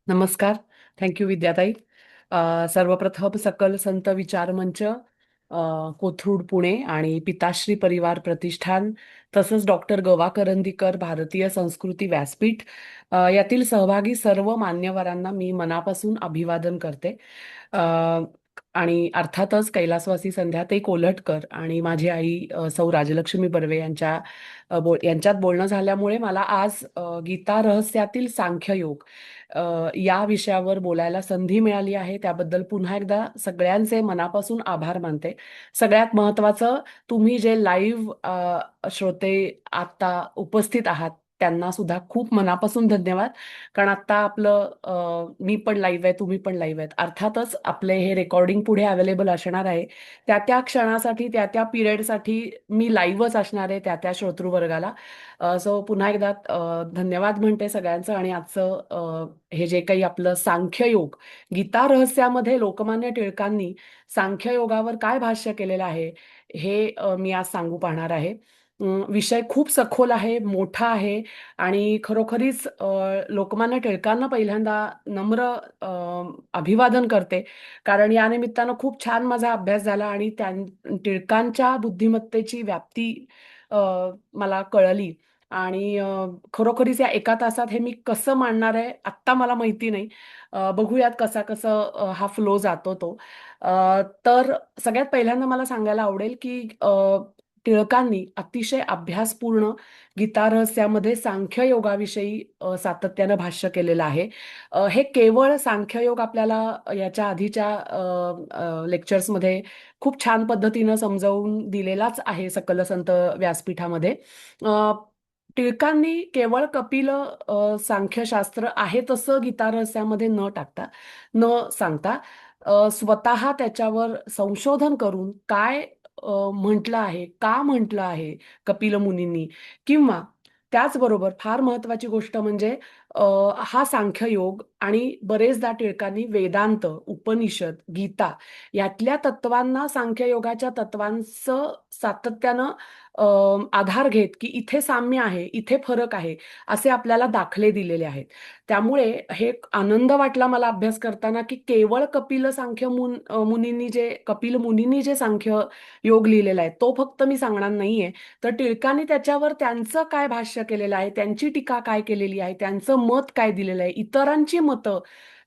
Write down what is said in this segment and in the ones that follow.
नमस्कार. Thank you विद्याताई. सर्वप्रथम सकल संत विचार मंच, कोथरूड पुणे आणि पिताश्री परिवार प्रतिष्ठान तसंच डॉक्टर गवा करंदीकर भारतीय संस्कृती व्यासपीठ यातील सहभागी सर्व मान्यवरांना मी मनापासून अभिवादन करते. अ, आणि अर्थातच कैलासवासी संध्याताई कोल्हटकर आणि माझी आई सौ राजलक्ष्मी बर्वे यांच्यात बोलणं झाल्यामुळे मला आज गीता रहस्यातील सांख्ययोग या विषयावर बोलायला संधी मिळाली आहे. त्याबद्दल पुन्हा एकदा सगळ्यांचे मनापासून आभार मानते. सगळ्यात महत्त्वाचं, तुम्ही जे लाईव्ह श्रोते आता उपस्थित आहात त्यांना सुद्धा खूप मनापासून धन्यवाद. कारण आता मी पण लाईव्ह आहे, तुम्ही पण लाईव्ह आहेत. अर्थातच आपले हे रेकॉर्डिंग पुढे अवेलेबल असणार आहे. त्या त्या क्षणासाठी, त्या त्या पिरियडसाठी मी लाईव्हच असणार आहे त्या त्या श्रोतृवर्गाला. सो पुन्हा एकदा धन्यवाद म्हणते सगळ्यांचं. आणि आजचं हे जे काही आपलं सांख्ययोग, गीता रहस्यामध्ये लोकमान्य टिळकांनी सांख्ययोगावर काय भाष्य केलेलं आहे हे मी आज सांगू पाहणार आहे. विषय खूप सखोल आहे, मोठा आहे आणि खरोखरीच लोकमान्य टिळकांना पहिल्यांदा नम्र अ, अभिवादन करते. कारण या निमित्तानं खूप छान माझा अभ्यास झाला आणि टिळकांच्या बुद्धिमत्तेची व्याप्ती अ, मला कळली. आणि खरोखरीच या एका तासात हे मी कसं मांडणार आहे आत्ता मला माहिती नाही. बघूयात कसा कसं हा फ्लो जातो तो. तर सगळ्यात पहिल्यांदा मला सांगायला आवडेल की टिळकांनी अतिशय अभ्यासपूर्ण गीता रहस्यामध्ये सांख्ययोगाविषयी सातत्यानं भाष्य केलेलं आहे. हे केवळ सांख्ययोग आपल्याला याच्या आधीच्या लेक्चर्समध्ये खूप छान पद्धतीनं समजावून दिलेलाच आहे सकल संत व्यासपीठामध्ये. अ, टिळकांनी केवळ सांख्यशास्त्र आहे तसं गीता रहस्यामध्ये न टाकता, न सांगता स्वतः त्याच्यावर संशोधन करून काय म्हटलं आहे, का म्हटलं आहे कपिल मुनींनी, किंवा त्याचबरोबर फार महत्वाची गोष्ट म्हणजे अ, हा सांख्ययोग आणि बरेचदा टिळकांनी वेदांत, उपनिषद, गीता यातल्या तत्वांना सांख्ययोगाच्या तत्वांचं सातत्यानं अ, आधार घेत की इथे साम्य आहे, इथे फरक आहे, असे आपल्याला दाखले दिलेले आहेत. त्यामुळे हे एक आनंद वाटला मला अभ्यास करताना की केवळ कपिल मुनींनी जे सांख्य योग लिहिलेला आहे तो फक्त मी सांगणार नाहीये, तर टिळकांनी त्याच्यावर त्यांचं काय भाष्य केलेलं आहे, त्यांची टीका काय केलेली आहे, त्यांचं मत काय दिलेलं आहे, इतरांची मतं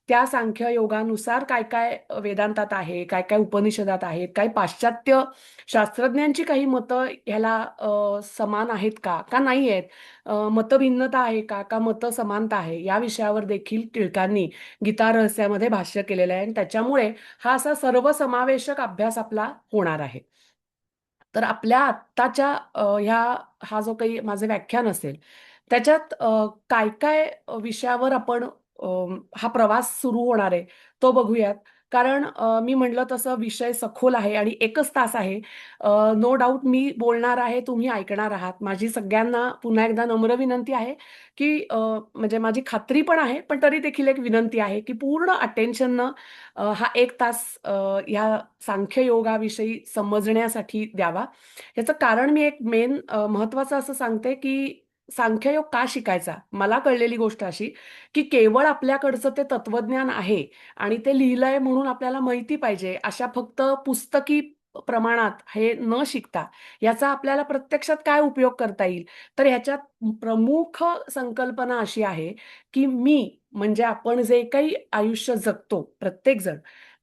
त्या सांख्ययोगानुसार काय काय वेदांतात आहे, काय काय उपनिषदात आहेत, काही पाश्चात्य शास्त्रज्ञांची काही मतं ह्याला समान आहेत का नाही आहेत, मतभिन्नता आहे का मतं समानता आहे, या विषयावर देखील टिळकांनी गीता रहस्यामध्ये भाष्य केलेलं आहे. आणि त्याच्यामुळे हा असा सर्वसमावेशक अभ्यास आपला होणार आहे. तर आपल्या आत्ताच्या हा जो काही माझे व्याख्यान असेल त्याच्यात काय काय विषयावर आपण हा प्रवास सुरू होणार आहे तो बघूयात. कारण मी म्हटलं तसं विषय सखोल आहे आणि एकच तास आहे. नो डाऊट मी बोलणार आहे, तुम्ही ऐकणार आहात. माझी सगळ्यांना पुन्हा एकदा नम्र विनंती आहे की म्हणजे माझी खात्री पण आहे, पण तरी देखील एक विनंती आहे की पूर्ण अटेन्शननं हा एक तास ह्या सांख्ययोगाविषयी समजण्यासाठी द्यावा. याचं कारण मी एक मेन महत्वाचं असं सांगते की सांख्ययोग का शिकायचा. मला कळलेली गोष्ट अशी की केवळ आपल्याकडचं ते तत्वज्ञान आहे आणि ते लिहिलंय म्हणून आपल्याला माहिती पाहिजे अशा फक्त पुस्तकी प्रमाणात हे न शिकता याचा आपल्याला प्रत्यक्षात काय उपयोग करता येईल. तर ह्याच्यात प्रमुख संकल्पना अशी आहे की मी म्हणजे आपण जे काही आयुष्य जगतो प्रत्येक जण,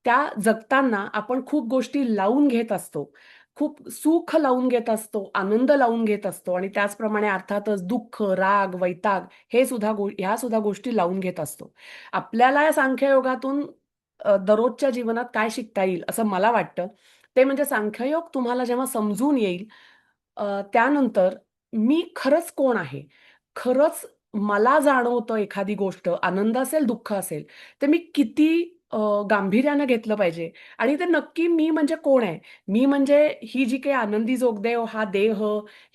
त्या जगताना आपण खूप गोष्टी लावून घेत असतो, खूप सुख लावून घेत असतो, आनंद लावून घेत असतो आणि त्याचप्रमाणे अर्थातच दुःख, राग, वैताग ह्या सुद्धा गोष्टी लावून घेत असतो. आपल्याला या सांख्ययोगातून दररोजच्या जीवनात काय शिकता येईल असं मला वाटतं, ते म्हणजे सांख्ययोग तुम्हाला जेव्हा समजून येईल त्यानंतर मी खरंच कोण आहे, खरंच मला जाणवतं एखादी गोष्ट, आनंद असेल, दुःख असेल, तर मी किती गांभीर्यानं घेतलं पाहिजे आणि ते नक्की मी म्हणजे कोण आहे. मी म्हणजे ही जी काही आनंदी जोगदेव, हा देह,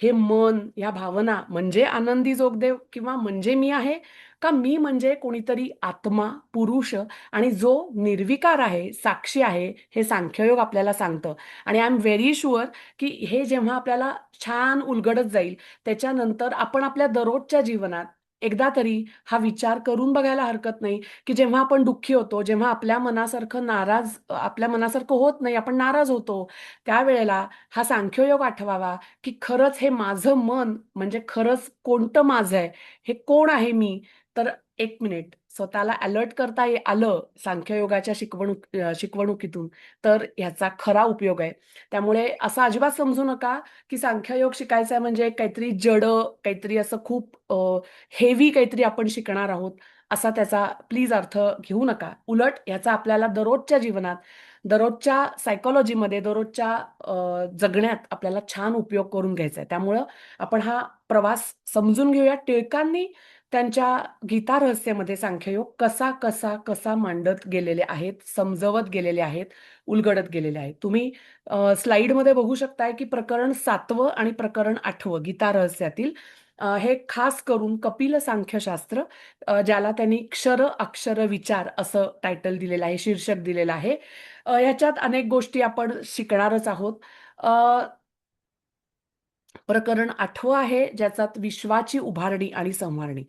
हे मन, ह्या भावना म्हणजे आनंदी जोगदेव किंवा म्हणजे मी आहे, का मी म्हणजे कोणीतरी आत्मा, पुरुष आणि जो निर्विकार आहे, साक्षी आहे, हे सांख्ययोग आपल्याला सांगतं. आणि आय एम व्हेरी शुअर की हे जेव्हा आपल्याला छान उलगडत जाईल त्याच्यानंतर आपण आपल्या दररोजच्या जीवनात एकदा तरी हा विचार करून बघायला हरकत नाही, की जेव्हा आपण दुःखी होतो, जेव्हा आपल्या मनासारखं होत नाही, आपण नाराज होतो, त्यावेळेला हा सांख्ययोग आठवावा, की खरंच हे माझं मन म्हणजे खरंच कोणतं माझं आहे, हे कोण आहे मी? तर एक मिनिट स्वतःला अलर्ट करता आलं सांख्ययोगाच्या शिकवणुकीतून, तर ह्याचा खरा उपयोग आहे. त्यामुळे असं अजिबात समजू नका, की सांख्ययोग शिकायचा म्हणजे काहीतरी जड, काहीतरी असं खूप हेवी काहीतरी आपण शिकणार आहोत, असा त्याचा प्लीज अर्थ घेऊ नका. उलट ह्याचा आपल्याला दररोजच्या जीवनात, दररोजच्या सायकोलॉजीमध्ये, दररोजच्या जगण्यात आपल्याला छान उपयोग करून घ्यायचा आहे. त्यामुळं आपण हा प्रवास समजून घेऊया. टिळकांनी त्यांच्या गीता रहस्यामध्ये सांख्ययोग कसा कसा कसा मांडत गेलेले आहेत, समजवत गेलेले आहेत, उलगडत गेलेले आहेत. तुम्ही स्लाइडमध्ये बघू शकताय, की प्रकरण 7वं आणि प्रकरण 8वं गीता रहस्यातील हे खास करून कपिल सांख्यशास्त्र, ज्याला त्यांनी क्षर अक्षर विचार असं टायटल दिलेलं आहे, शीर्षक दिलेलं आहे. ह्याच्यात अनेक गोष्टी आपण शिकणारच आहोत. अ, प्रकरण 8वं आहे, ज्याच्यात विश्वाची उभारणी आणि संवारणी.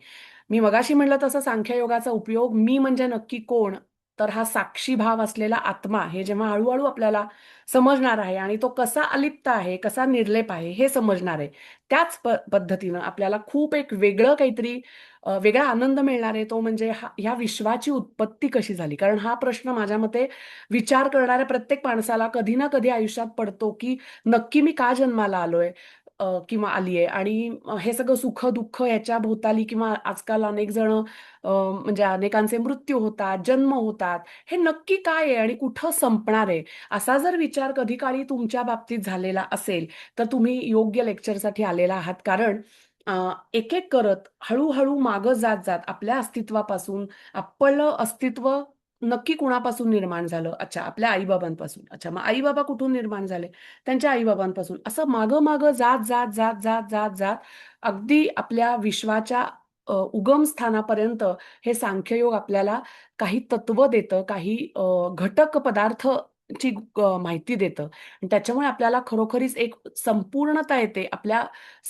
मी मगाशी म्हटलं तसं सांख्ययोगाचा उपयोग मी म्हणजे नक्की कोण? तर हा साक्षी भाव असलेला आत्मा हे जेव्हा हळू-हळू आपल्याला समजणार आहे आणि तो कसा अलिप्त आहे, कसा निर्लेप आहे हे समजणार आहे. त्याच पद्धतीनं आपल्याला खूप एक वेगळं काहीतरी वेगळा आनंद मिळणार आहे. तो म्हणजे ह्या विश्वाची उत्पत्ती कशी झाली? कारण हा प्रश्न माझ्या मते विचार करणाऱ्या प्रत्येक माणसाला कधी ना कधी आयुष्यात पडतो, की नक्की मी का जन्माला आलोय? किंवा आलीये आणि हे सगळं सुख-दुःख याच्या भोवताली किंवा आजकाल अनेक जण म्हणजे अनेकांचे मृत्यू होतात, जन्म होतात. हे नक्की काय आहे आणि कुठं संपणार आहे? असा जर विचार कधी काळी तुमच्या बाबतीत झालेला असेल, तर तुम्ही योग्य लेक्चरसाठी आलेला आहात. कारण एक-एक करत हळू-हळू मागं जात-जात आपल्या अस्तित्वापासून आपलं अस्तित्व नक्की कुणापासून निर्माण झालं? अच्छा, आपल्या आई-बाबांपासून. अच्छा, मग आई-बाबा कुठून निर्माण झाले? त्यांच्या आई-बाबांपासून. असं मागं-मागं जात अगदी आपल्या विश्वाच्या उगम स्थानापर्यंत हे सांख्ययोग आपल्याला काही तत्व देतं, काही घटक पदार्थची माहिती देतं. आणि त्याच्यामुळे आपल्याला खरोखरीच एक संपूर्णता येते. आपल्या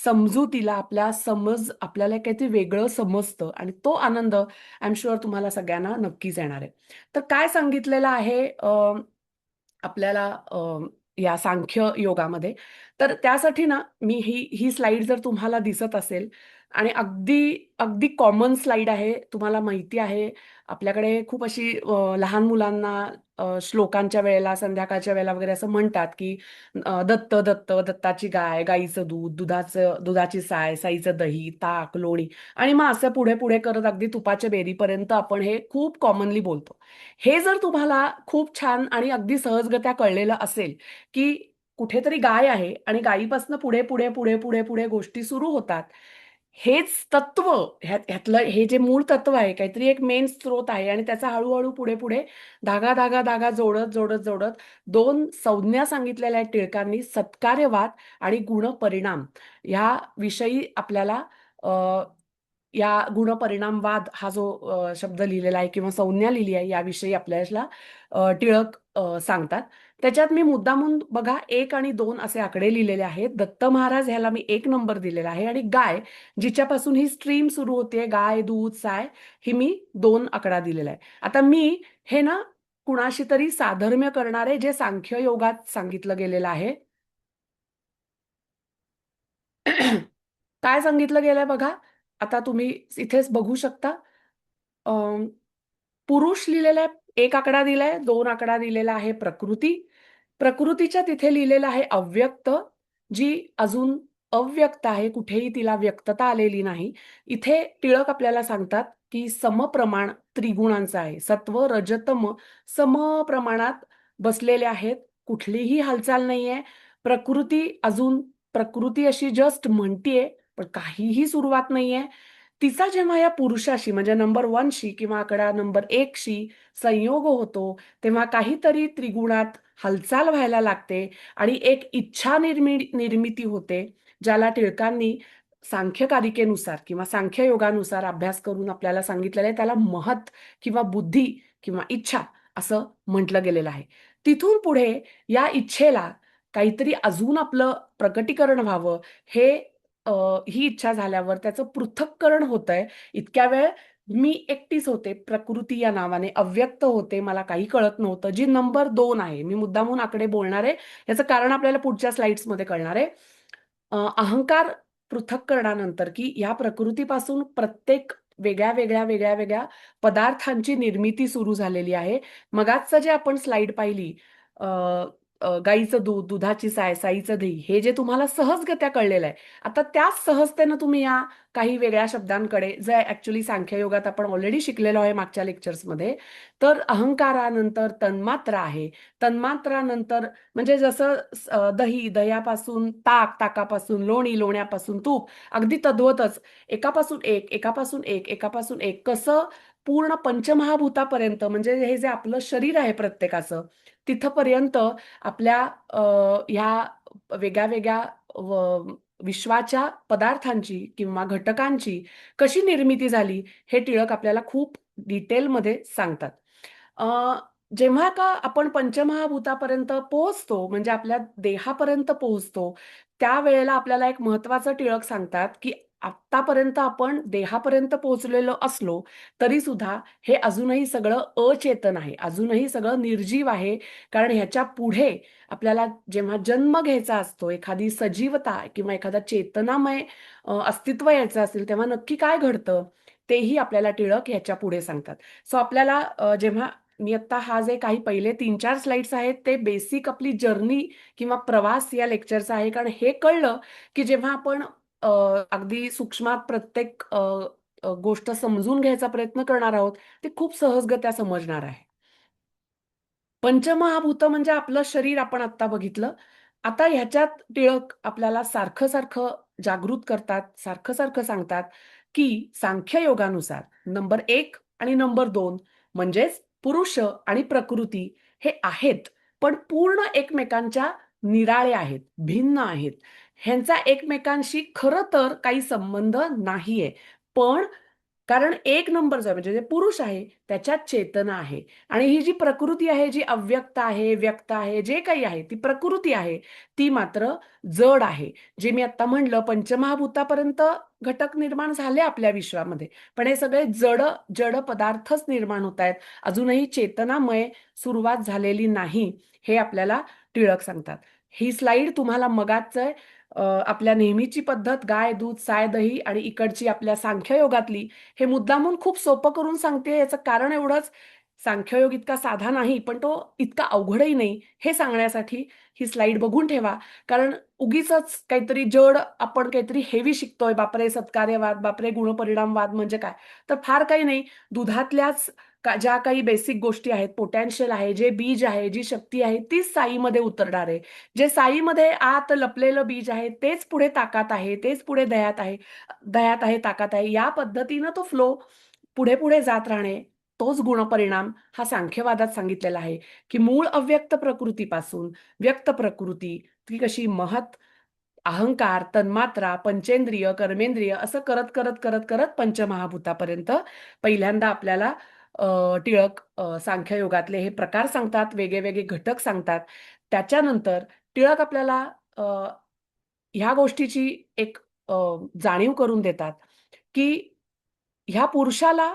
समजुतीला, आपल्याला काहीतरी वेगळं समजतं आणि तो आनंद आय एम शुअर तुम्हाला सगळ्यांना नक्कीच येणार आहे. तर काय सांगितलेलं आहे आपल्याला या सांख्य योगामध्ये. तर त्यासाठी ना मी ही स्लाईड जर तुम्हाला दिसत असेल आणि अगदी, अगदी कॉमन स्लाईड आहे. तुम्हाला माहिती आहे आपल्याकडे खूप अशी लहान मुलांना श्लोकांच्या वेळेला, संध्याकाळच्या वेळेला वगैरे असं म्हणतात, की दत्त, दत्त, दत्ताची गाय, गाईचं दूध, दुधाची साय, साईचं दही, ताक, लोणी आणि मग असं पुढे-पुढे करत अगदी तुपाच्या बेरीपर्यंत आपण हे खूप कॉमनली बोलतो. हे जर तुम्हाला खूप छान आणि अगदी सहजगत्या कळलेलं असेल, की कुठेतरी गाय आहे आणि गायीपासून पुढे गोष्टी सुरू होतात. हेच तत्व ह्यातलं हे जे मूळ तत्व आहे, काहीतरी एक मेन स्रोत आहे आणि त्याचा हळू पुढे धागा जोडत 2 संज्ञा सांगितलेल्या आहेत टिळकांनी, सत्कार्यवाद आणि गुणपरिणाम. ह्या विषयी आपल्याला या गुणपरिणामवाद हा जो शब्द लिहिलेला आहे किंवा संज्ञा लिहिली आहे याविषयी आपल्याला टिळक सांगतात. त्याच्यात मी मुद्दामून बघा 1 आणि 2 असे आकडे लिहिलेले आहेत. दत्त महाराज ह्याला मी 1 नंबर दिलेला आहे आणि गाय जिच्यापासून ही स्ट्रीम सुरू होते, गाय, दूध, साय, ही मी 2 आकडा दिलेला आहे. आता मी हे ना कुणाशी तरी साधर्म्य करणारे जे सांख्ययोगात सांगितलं गेलेलं आहे. काय सांगितलं गेलंय बघा. आता तुम्ही इथेच बघू शकता. अं, पुरुष लिहिलेला आहे, 1 आकडा दिलाय, 2 आकडा दिलेला आहे प्रकृती. प्रकृतीच्या तिथे लिहिलेलं आहे अव्यक्त, जी अजून अव्यक्त आहे, कुठेही तिला व्यक्तता आलेली नाही. इथे टिळक आपल्याला सांगतात, की समप्रमाण त्रिगुणांचं आहे. सत्व, रज, तम समप्रमाणात बसलेले आहेत. कुठलीही हालचाल नाहीये. प्रकृती अजून प्रकृती अशी जस्ट म्हणतीये, पण काहीही सुरुवात नाहीये. तिचा जेव्हा या पुरुषाशी म्हणजे नंबर 1 शी किंवा आकडा नंबर 1 शी संयोग होतो, तेव्हा काहीतरी त्रिगुणात हालचाल व्हायला लागते आणि एक इच्छा निर्मिती होते, ज्याला टिळकांनी सांख्यकारिकेनुसार किंवा सांख्ययोगानुसार अभ्यास करून आपल्याला सांगितलेलं आहे, त्याला महत किंवा बुद्धी किंवा इच्छा असं म्हटलं गेलेलं आहे. तिथून पुढे या इच्छेला काहीतरी अजून आपलं प्रकटीकरण व्हावं, हे ही इच्छा झाल्यावर त्याचं पृथक्करण होतंय. इतक्या वेळ मी एकटीच होते, प्रकृती या नावाने अव्यक्त होते, मला काही कळत नव्हतं. जी नंबर 2 आहे, मी मुद्दामून आकडे बोलणार आहे, याचं कारण आपल्याला पुढच्या स्लाइड्समध्ये कळणार आहे. अहंकार पृथक्करणानंतर की ह्या प्रकृतीपासून प्रत्येक वेगळ्या वेगळ्या पदार्थांची निर्मिती सुरू झालेली आहे. मगाचचं जे आपण स्लाइड पाहिली, अ, गाईचं दूध, दुधाची साय, साईचं दही, हे जे तुम्हाला सहजगत्या कळलेलं आहे, आता त्याच सहजतेनं तुम्ही या काही वेगळ्या शब्दांकडे, जे ऍक्च्युली सांख्ययोगात आपण ऑलरेडी शिकलेलो आहे मागच्या लेक्चर्समध्ये. तर अहंकारानंतर तन्मात्रा आहे. तन्मात्रानंतर म्हणजे जसं दही, दह्यापासून ताक, ताकापासून लोणी, लोण्यापासून तूप, अगदी तद्वतच एकापासून एक, एकापासून एक, एकापासून एक, कसं पूर्ण पंचमहाभूतापर्यंत, म्हणजे हे जे आपलं शरीर आहे प्रत्येकाचं, तिथपर्यंत आपल्या ह्या वेगळ्या वेगळ्या विश्वाच्या पदार्थांची किंवा घटकांची कशी निर्मिती झाली, हे टिळक आपल्याला खूप डिटेलमध्ये सांगतात. अ, जेव्हा का आपण पंचमहाभूतापर्यंत पोहोचतो, म्हणजे आपल्या देहापर्यंत पोहोचतो, त्यावेळेला आपल्याला एक महत्वाचं टिळक सांगतात, की आत्तापर्यंत आपण देहापर्यंत पोहोचलेलो असलो तरी सुद्धा हे अजूनही सगळं अचेतन आहे, अजूनही सगळं निर्जीव आहे. कारण ह्याच्या पुढे आपल्याला जेव्हा जन्म घ्यायचा असतो, एखादी सजीवता किंवा एखादा चेतनामय अस्तित्व यायचं असेल, तेव्हा नक्की काय घडतं, तेही आपल्याला टिळक ह्याच्या पुढे सांगतात. सो आपल्याला जेव्हा मी आत्ता हा जे काही पहिले 3-4 स्लाइड्स आहेत, ते बेसिक आपली जर्नी किंवा प्रवास या लेक्चरचा आहे. कारण हे कळलं की जेव्हा आपण अ, अगदी सूक्ष्मात प्रत्येक गोष्ट समजून घ्यायचा प्रयत्न करणार आहोत, ते खूप सहजगत्या समजणार आहे. पंचमहाभूत म्हणजे आपलं शरीर आपण आत्ता बघितलं. आता ह्याच्यात टिळक आपल्याला सारखं सारखं जागृत करतात, सारखं सारखं सांगतात, की सांख्ययोगानुसार नंबर 1 आणि नंबर 2 म्हणजेच पुरुष आणि प्रकृती हे आहेत, पण पूर्ण एकमेकांच्या निराळे आहेत, भिन्न आहेत. ह्यांचा एकमेकांशी खरं तर काही संबंध नाहीये. पण कारण एक नंबर जो आहे, म्हणजे जे पुरुष आहे, त्याच्यात चेतना आहे. आणि ही जी प्रकृती आहे, जी अव्यक्त आहे, व्यक्त आहे, जे काही आहे, ती प्रकृती आहे, ती मात्र जड आहे. जे मी आता म्हणलं, पंचमहाभूतापर्यंत घटक निर्माण झाले आपल्या विश्वामध्ये, पण हे सगळे जड जड पदार्थच निर्माण होत आहेत. अजूनही चेतनामय सुरुवात झालेली नाही, हे आपल्याला टिळक सांगतात. ही स्लाइड तुम्हाला मगाच आपल्या नेहमीची पद्धत, गाय, दूध, साय, दही, आणि इकडची आपल्या सांख्ययोगातली, हे मुद्दामून खूप सोपं करून सांगते. याचं कारण एवढंच, सांख्ययोग इतका साधा नाही, पण तो इतका अवघडही नाही, हे सांगण्यासाठी ही स्लाइड बघून ठेवा. कारण उगीचच काहीतरी जड आपण काहीतरी हेवी शिकतोय, बापरे सत्कार्यवाद, बापरे गुणपरिणामवाद म्हणजे काय, तर फार काही नाही. दुधातल्याच ज्या काही बेसिक गोष्टी आहेत, पोटॅन्शियल आहे, जे बीज आहे, जी शक्ती आहे, तीच साईमध्ये उतरणार आहे. जे साईमध्ये आत लपलेलं बीज आहे, तेच पुढे ताकात आहे, तेच पुढे दह्यात आहे, दह्यात आहे, ताकात आहे. या पद्धतीनं तो फ्लो पुढे पुढे जात राहणे, तोच गुणपरिणाम हा सांख्यवादात सांगितलेला आहे. की मूळ अव्यक्त प्रकृतीपासून व्यक्त प्रकृती, ती कशी महत, अहंकार, तन्मात्रा, पंचेंद्रिय, कर्मेंद्रिय, असं करत करत करत करत पंचमहाभूतापर्यंत पहिल्यांदा आपल्याला टिळक सांख्ययोगातले हे प्रकार सांगतात, वेगळे वेगळे घटक सांगतात. त्याच्यानंतर टिळक आपल्याला अ, ह्या गोष्टीची एक जाणीव करून देतात, की ह्या पुरुषाला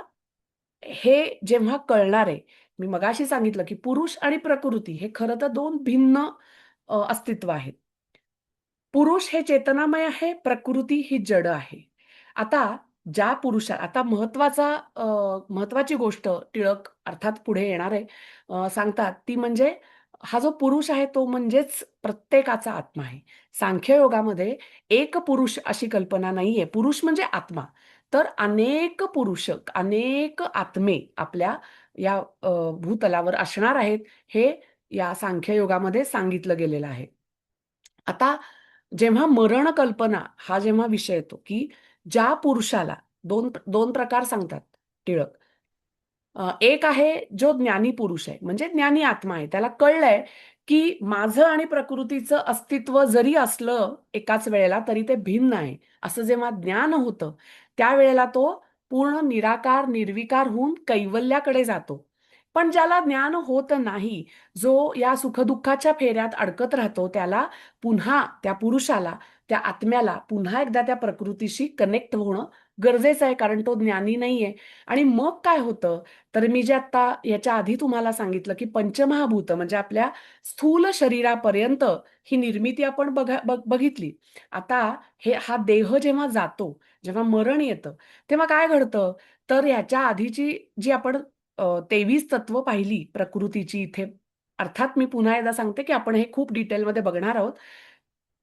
हे जेव्हा कळणार आहे, मी मगाशी सांगितलं, की पुरुष आणि प्रकृती हे खरं तर 2 भिन्न अस्तित्व आहेत. पुरुष हे चेतनामय आहे, प्रकृती ही जड आहे. आता ज्या पुरुषा आता महत्वाची गोष्ट टिळक अर्थात पुढे येणार आहे, सांगतात ती म्हणजे हा जो पुरुष आहे तो म्हणजेच प्रत्येकाचा आत्मा आहे. सांख्ययोगामध्ये एक पुरुष अशी कल्पना नाहीये. पुरुष म्हणजे आत्मा. तर अनेक पुरुष, अनेक आत्मे आपल्या या भूतलावर असणार आहेत, हे या सांख्ययोगामध्ये सांगितलं गेलेलं आहे. आता जेव्हा मरण कल्पना हा जेव्हा विषय येतो, की ज्या पुरुषाला दोन दोन प्रकार सांगतात टिळक. एक आहे जो ज्ञानी पुरुष आहे, म्हणजे ज्ञानी आत्मा आहे. त्याला कळलंय की माझं आणि प्रकृतीचं अस्तित्व जरी असलं एकाच वेळेला, तरी ते भिन्न आहे. असं जेव्हा ज्ञान होतं, त्यावेळेला तो पूर्ण निराकार, निर्विकार होऊन कैवल्याकडे जातो. पण ज्याला ज्ञान होत नाही, जो या सुखदुःखाच्या फेऱ्यात अडकत राहतो, त्याला पुन्हा त्या पुरुषाला त्या आत्म्याला पुन्हा एकदा त्या प्रकृतीशी कनेक्ट होणं गरजेचं आहे, कारण तो ज्ञानी नाहीये. आणि मग काय होतं, तर मी जे आता याच्या आधी तुम्हाला सांगितलं की पंचमहाभूत म्हणजे आपल्या स्थूल शरीरापर्यंत ही निर्मिती आपण बघितली. आता हा देह जेव्हा जातो, जेव्हा मरण येतं, तेव्हा काय घडतं, तर ह्याच्या आधीची जी आपण 23 तत्व पाहिली प्रकृतीची इथे, अर्थात मी पुन्हा एकदा सांगते की आपण हे खूप डिटेलमध्ये बघणार आहोत.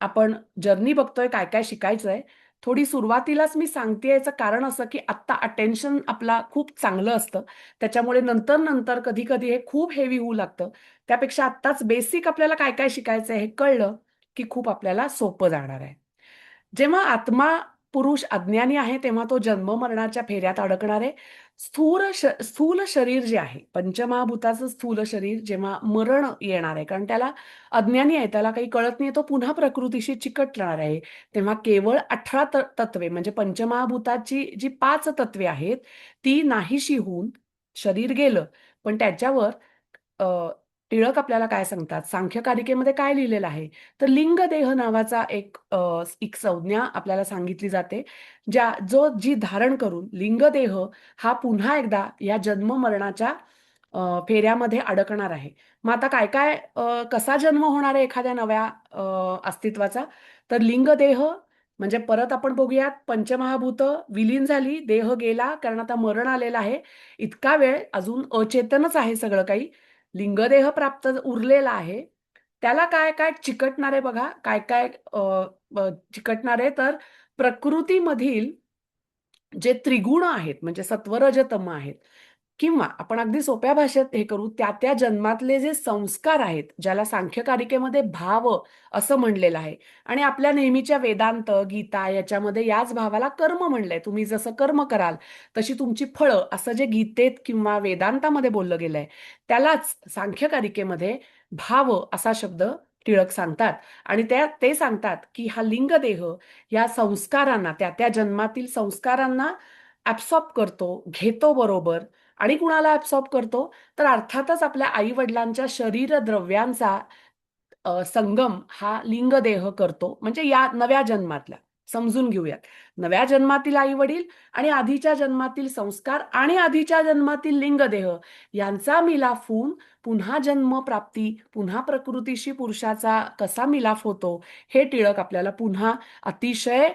आपण जर्नी बघतोय, काय काय शिकायचंय. थोडी सुरुवातीलाच मी सांगते याचं कारण असं की आत्ता अटेन्शन आपला खूप चांगलं असतं, त्याच्यामुळे नंतर नंतर कधी कधी हे खूप हेवी होऊ लागतं. त्यापेक्षा आत्ताच बेसिक आपल्याला काय काय शिकायचंय हे कळलं की खूप आपल्याला सोपं जाणार आहे. जेव्हा आत्मा पुरुष अज्ञानी आहे तेव्हा तो जन्म मरणाच्या फेऱ्यात अडकणार आहे. स्थूल शरीर जे आहे, पंचमहाभूताचं स्थूल शरीर जेव्हा मरण येणार आहे, कारण त्याला अज्ञानी आहे, त्याला काही कळत नाही, तो पुन्हा प्रकृतीशी चिकटणार आहे. तेव्हा केवळ 18 तत्वे म्हणजे पंचमहाभूताची जी 5 तत्वे आहेत ती नाहीशी होऊन शरीर गेलं. पण त्याच्यावर अ, टिळक आपल्याला काय सांगतात, सांख्यकारिकेमध्ये काय लिहिलेलं आहे, तर लिंग देह नावाचा एक संज्ञा आपल्याला सांगितली जाते, जी धारण करून लिंग देह हा पुन्हा एकदा या जन्म मरणाच्या फेऱ्यामध्ये अडकणार आहे. मग आता काय काय कसा जन्म होणार आहे एखाद्या नव्या अस्तित्वाचा, तर लिंग देह म्हणजे परत आपण बघूयात, पंचमहाभूत विलीन झाली, देह गेला, कारण आता मरण आलेलं आहे. इतका वेळ अजून अचेतनच आहे सगळं काही. लिंगदेह प्राप्त उरलेला आहे. त्याला काय काय चिकटणार आहे बघा, काय काय चिकटणार आहे, तर प्रकृतीमधील जे त्रिगुण आहेत म्हणजे सत्वरजतम आहेत, किंवा आपण अगदी सोप्या भाषेत हे करू, त्या त्या जन्मातले जे संस्कार आहेत, ज्याला सांख्यकारिकेमध्ये भाव असं म्हणलेलं आहे, आणि आपल्या नेहमीच्या वेदांत गीता याच्यामध्ये याच भावाला कर्म म्हणलंय. तुम्ही जसं कर्म कराल तशी तुमची फळं, असं जे गीतेत किंवा वेदांतामध्ये बोललं गेलंय, त्यालाच सांख्यकारिकेमध्ये भाव असा शब्द टिळक सांगतात. आणि ते सांगतात की हा लिंगदेह या संस्कारांना, त्या त्या जन्मातील संस्कारांना ऍब्सॉर्ब करतो, घेतो बरोबर. आणि कुणाला ऍब्सॉर्ब करतो, तर अर्थातच आपल्या आई वडिलांच्या शरीर द्रव्यांचा संगम हा लिंगदेह करतो, म्हणजे या नव्या जन्मातल्या. समजून घेऊयात, नव्या जन्मातील आई वडील आणि आधीच्या जन्मातील संस्कार आणि आधीच्या जन्मातील लिंगदेह यांचा मिलाफ होऊन पुन्हा जन्म प्राप्ती, पुन्हा प्रकृतीशी पुरुषाचा कसा मिलाफ होतो, हे टिळक आपल्याला पुन्हा अतिशय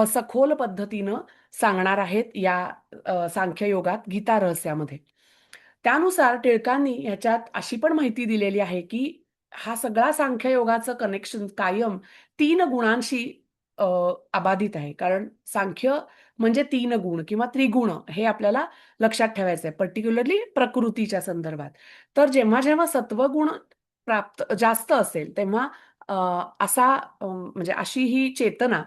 सखोल पद्धतीनं सांगणार आहेत या सांख्ययोगात, गीता रहस्यामध्ये. त्यानुसार टिळकांनी ह्याच्यात अशी पण माहिती दिलेली आहे की हा सगळा सांख्ययोगाचं कनेक्शन कायम 3 गुणांशी अ, अबाधित आहे. कारण सांख्य म्हणजे 3 गुण किंवा त्रिगुण हे आपल्याला लक्षात ठेवायचं आहे, पर्टिक्युलरली प्रकृतीच्या संदर्भात. तर जेव्हा जेव्हा सत्वगुण जास्त असेल तेव्हा अ, म्हणजे अशी ही चेतना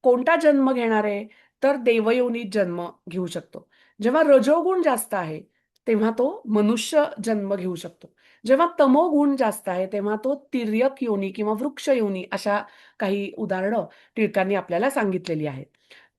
कोणता जन्म घेणार आहे, तर देवयोनीत जन्म घेऊ शकतो. जेव्हा रजोगुण जास्त आहे तेव्हा तो मनुष्य जन्म घेऊ शकतो. जेव्हा तमोगुण जास्त आहे तेव्हा तो तिर्यक योनी किंवा वृक्ष योनी, अशा काही उदाहरणं टिळकांनी आपल्याला सांगितलेली आहेत.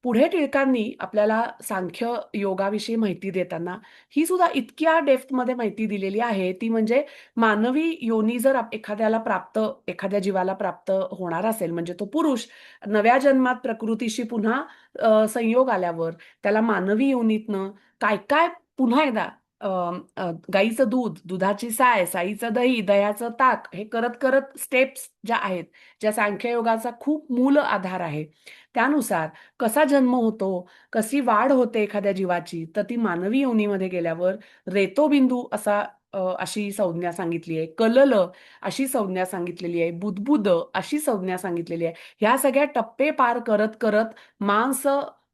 पुढे टिळकांनी आपल्याला सांख्य योगाविषयी माहिती देताना ही सुद्धा इतक्या डेप्थमध्ये माहिती दिलेली आहे, ती म्हणजे मानवी योनी जर एखाद्या जीवाला प्राप्त होणार असेल, म्हणजे तो पुरुष नव्या जन्मात प्रकृतीशी पुन्हा संयोग आल्यावर त्याला मानवी योनीतनं काय काय पुन्हा एकदा अ, गाईचं दूध, दुधाची साय, साईचं दही, दह्याचं ताक, हे करत करत स्टेप्स ज्या आहेत, ज्या सांख्ययोगाचा खूप मूल आधार आहे, त्यानुसार कसा जन्म होतो, कशी वाढ होते एखाद्या जीवाची, तर ती मानवी योनीमध्ये गेल्यावर रेतोबिंदू अशी संज्ञा सांगितली आहे, कलल अशी संज्ञा सांगितलेली आहे, बुदबुद अशी संज्ञा सांगितलेली आहे. ह्या सगळ्या टप्पे पार करत करत मांस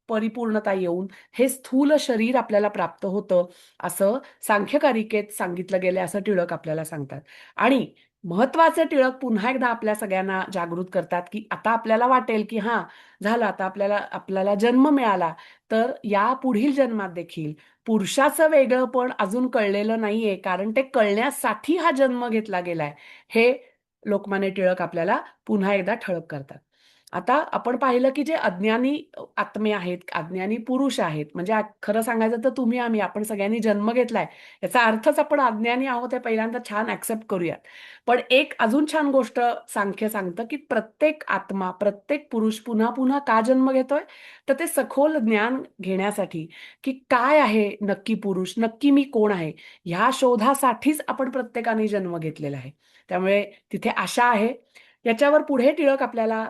परिपूर्णता येऊन हे स्थूल शरीर आपल्याला प्राप्त होतं, असं सांख्यकारिकेत सांगितलं गेलं असं टिळक आपल्याला सांगतात. आणि महत्वाचे टिळक पुन्हा एकदा आपल्या सगळ्यांना जागृत करतात की आता आपल्याला वाटेल की हा, झालं आता आपल्याला आपल्याला जन्म मिळाला, तर या पुढील जन्मात देखील पुरुषाचं वेगळं पण अजून कळलेलं नाहीये, कारण ते कळण्यासाठी हा जन्म घेतला गेलाय, हे लोकमान्य टिळक आपल्याला पुन्हा एकदा ठळक करतात. आता आपण पाहिलं की जे अज्ञानी आत्मे आहेत, अज्ञानी पुरुष आहेत, म्हणजे खरं सांगायचं तर तुम्ही आम्ही आपण सगळ्यांनी जन्म घेतलाय, याचा अर्थच आपण अज्ञानी आहोत हे पहिल्यांदा छान ऍक्सेप्ट करूयात. पण एक अजून छान गोष्ट सांख्य सांगतं की प्रत्येक आत्मा, प्रत्येक पुरुष पुन्हा पुन्हा का जन्म घेतोय, तर ते सखोल ज्ञान घेण्यासाठी, की काय आहे नक्की पुरुष, नक्की मी कोण आहे, ह्या शोधासाठीच आपण प्रत्येकाने जन्म घेतलेला आहे. त्यामुळे तिथे आशा आहे. याच्यावर पुढे टिळक आपल्याला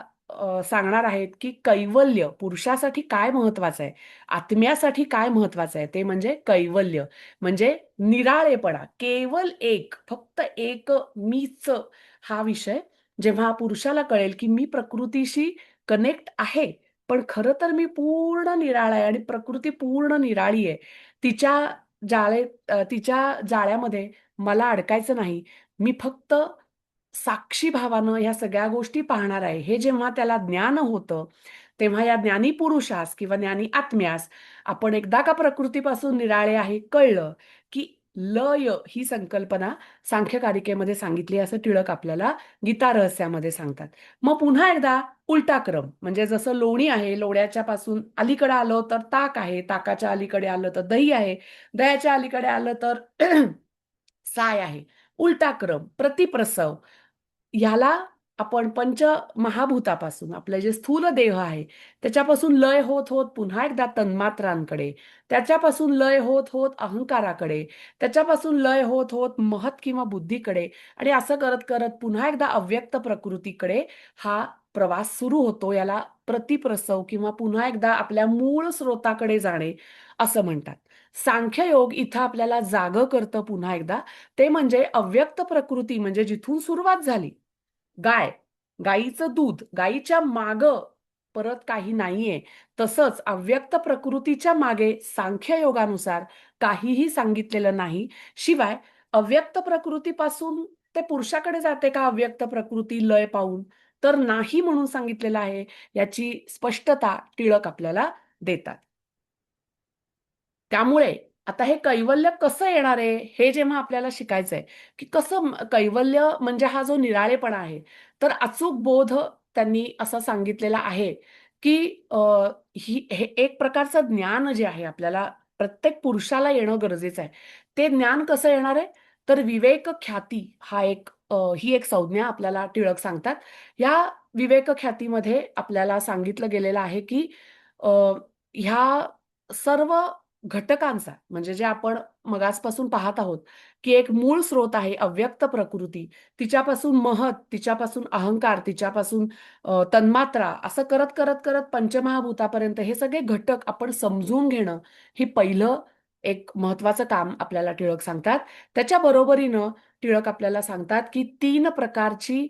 सांगणार आहेत की कैवल्य पुरुषासाठी काय महत्वाचं आहे, आत्म्यासाठी काय महत्वाचं आहे, ते म्हणजे कैवल्य, म्हणजे निराळेपणा, केवल एक, फक्त एक मीच. हा विषय जेव्हा पुरुषाला कळेल की मी प्रकृतीशी कनेक्ट आहे, पण खरं तर मी पूर्ण निराळा आहे आणि प्रकृती पूर्ण निराळी आहे, तिच्या तिच्या जाळ्यामध्ये मला अडकायचं नाही, मी फक्त साक्षी भावानं ह्या सगळ्या गोष्टी पाहणार आहे, हे जेव्हा त्याला ज्ञान होतं, तेव्हा या ज्ञानी पुरुषास किंवा ज्ञानी आत्म्यास आपण एकदा का प्रकृतीपासून निराळे आहे कळलं, की लय ही संकल्पना सांख्यकारिकेमध्ये सांगितली असं टिळक आपल्याला गीता रहस्यामध्ये सांगतात. मग पुन्हा एकदा उलटा क्रम, म्हणजे जसं लोणी आहे, लोण्याच्या पासून अलीकडे आलं तर ताक आहे, ताकाच्या अलीकडे आलं तर दही आहे, दह्याच्या अलीकडे आलं तर साय आहे. उलटा क्रम, प्रतिप्रसव, ह्याला आपण पंच महाभूतापासून आपले जे स्थूल देह आहे त्याच्यापासून लय होत होत पुन्हा एकदा तन्मात्रांकडे, त्याच्यापासून लय होत होत अहंकाराकडे, त्याच्यापासून लय होत होत महत किंवा बुद्धीकडे, आणि असं करत करत पुन्हा एकदा अव्यक्त प्रकृतीकडे हा प्रवास सुरू होतो. याला प्रतिप्रसव किंवा पुन्हा एकदा आपल्या मूळ स्रोताकडे जाणे असं म्हणतात. सांख्ययोग इथं आपल्याला जागं करतं पुन्हा एकदा, ते म्हणजे अव्यक्त प्रकृती, म्हणजे जिथून सुरुवात झाली गाय, गाईचं दूध, गाईच्या माग परत काही नाहीये, तसंच अव्यक्त प्रकृतीच्या मागे सांख्ययोगानुसार काहीही सांगितलेलं नाही. शिवाय अव्यक्त प्रकृतीपासून ते पुरुषाकडे जाते का अव्यक्त प्रकृती लय पाहून, तर नाही म्हणून सांगितलेलं आहे. याची स्पष्टता टिळक आपल्याला देतात. त्यामुळे आता हे कैवल्य कसं येणार आहे हे जेव्हा आपल्याला शिकायचंय, की कसं कैवल्य म्हणजे हा जो निराळेपणा आहे, तर अचूक बोध त्यांनी असं सांगितलेला आहे की अ, हे एक प्रकारचं ज्ञान जे आहे आपल्याला प्रत्येक पुरुषाला येणं गरजेचं आहे. ते ज्ञान कसं येणार आहे, तर विवेक ख्याती हा ही एक संज्ञा आपल्याला टिळक सांगतात. या विवेक ख्यातीमध्ये आपल्याला सांगितलं गेलेलं आहे की अ, ह्या सर्व घटकांचा, म्हणजे जे आपण मगासपासून पाहत आहोत, की एक मूळ स्रोत आहे अव्यक्त प्रकृती, तिच्यापासून महत, तिच्यापासून अहंकार, तिच्यापासून तन्मात्रा, असं करत करत करत पंचमहाभूतापर्यंत हे सगळे घटक आपण समजून घेणं, ही पहिलं एक महत्वाचं काम आपल्याला टिळक सांगतात. त्याच्या बरोबरीनं टिळक आपल्याला सांगतात की तीन प्रकारची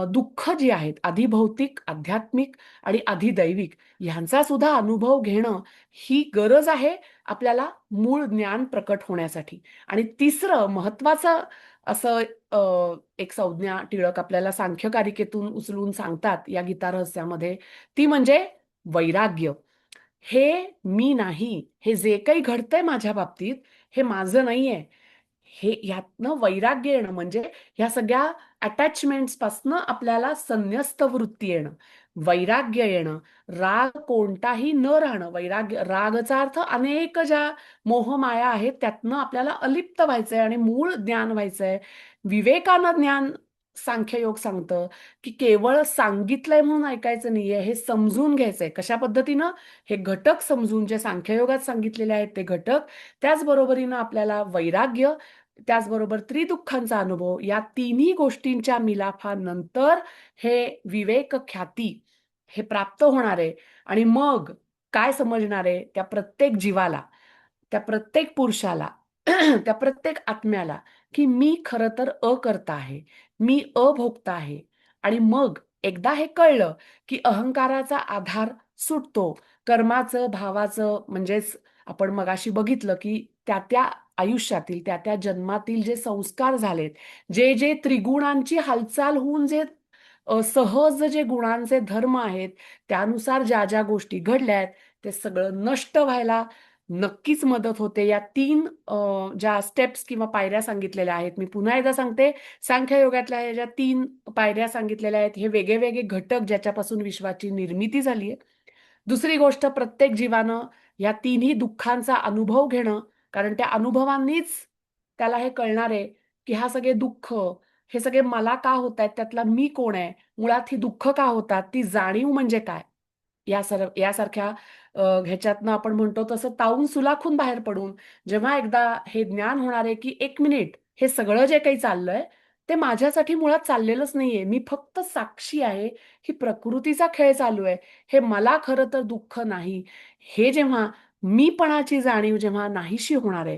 दुःख जी आहेत, अधिभौतिक, आध्यात्मिक आणि अधिदैविक, ह्यांचा सुद्धा अनुभव घेणं ही गरज आहे आपल्याला मूळ ज्ञान प्रकट होण्यासाठी. आणि तिसरं महत्वाचं असं एक संज्ञा टिळक आपल्याला सांख्यकारिकेतून उचलून सांगतात या गीता रहस्यामध्ये, ती म्हणजे वैराग्य. हे मी नाही, हे जे काही घडतंय माझ्या बाबतीत हे माझं नाहीये, हे यातनं वैराग्य येणं, म्हणजे ह्या सगळ्या अटॅचमेंट्स पासनं आपल्याला संन्यस्त वृत्ती येणं, वैराग्य येणं, राग कोणताही न राहणं. वैराग्य, रागचा अर्थ अनेक ज्या मोहमाया आहेत त्यातनं आपल्याला अलिप्त व्हायचंय आणि मूळ ज्ञान व्हायचंय. विवेकानं ज्ञान सांख्ययोग सांगतं की केवळ सांगितलंय म्हणून ऐकायचं नाहीये, हे समजून घ्यायचंय. कशा पद्धतीनं, हे घटक समजून, जे सांख्ययोगात सांगितलेले आहेत ते घटक, त्याचबरोबरीनं आपल्याला वैराग्य, त्याचबरोबर त्रिदुःखांचा अनुभव, या तिन्ही गोष्टींच्या मिलाफानंतर हे विवेक ख्याती हे प्राप्त होणार आहे. आणि मग काय समजणार आहे त्या प्रत्येक जीवाला, त्या प्रत्येक पुरुषाला, त्या प्रत्येक आत्म्याला, की मी खरं तर अकर्ता आहे, मी अभोक्ता आहे. आणि मग एकदा हे कळलं की अहंकाराचा आधार सुटतो, कर्माचं, भावाचं, म्हणजेच आपण मगाशी बघितलं की त्या त्या आयुष्यातील, त्या त्या जन्मातील जे संस्कार झालेत, जे जे त्रिगुणांची हालचाल होऊन जे सहज जे गुणांचे धर्म आहेत, त्यानुसार ज्या ज्या गोष्टी घडल्या आहेत, ते सगळं नष्ट व्हायला नक्कीच मदत होते. या 3 ज्या स्टेप्स किंवा पायऱ्या सांगितलेल्या आहेत, मी पुन्हा एकदा सांगते, सांख्ययोगातल्या ह्या ज्या 3 पायऱ्या सांगितलेल्या आहेत, हे वेगळे-वेगळे घटक ज्याच्यापासून विश्वाची निर्मिती झाली आहे. दुसरी गोष्ट, प्रत्येक जीवानं या तिन्ही दुःखांचा अनुभव घेणं, कारण त्या अनुभवांनीच त्याला हे कळणार आहे, की हा सगळे दुःख, हे सगळे मला का होतायत, त्यातला मी कोण आहे? मुळात ही दुःख का होतात? ती जाणीव म्हणजे काय? यासारख्या ह्याच्यातनं आपण म्हणतो तसं तावून सुलाखून बाहेर पडून जेव्हा एकदा हे ज्ञान होणार आहे, की 1 मिनिट हे सगळं जे काही चाललंय, ते माझ्यासाठी मुळात चाललेलंच नाहीये. मी फक्त साक्षी आहे. ही प्रकृतीचा खेळ चालू आहे. हे मला खरं तर दुःख नाही. हे जेव्हा मीपणाची जाणीव जेव्हा नाहीशी होणार आहे,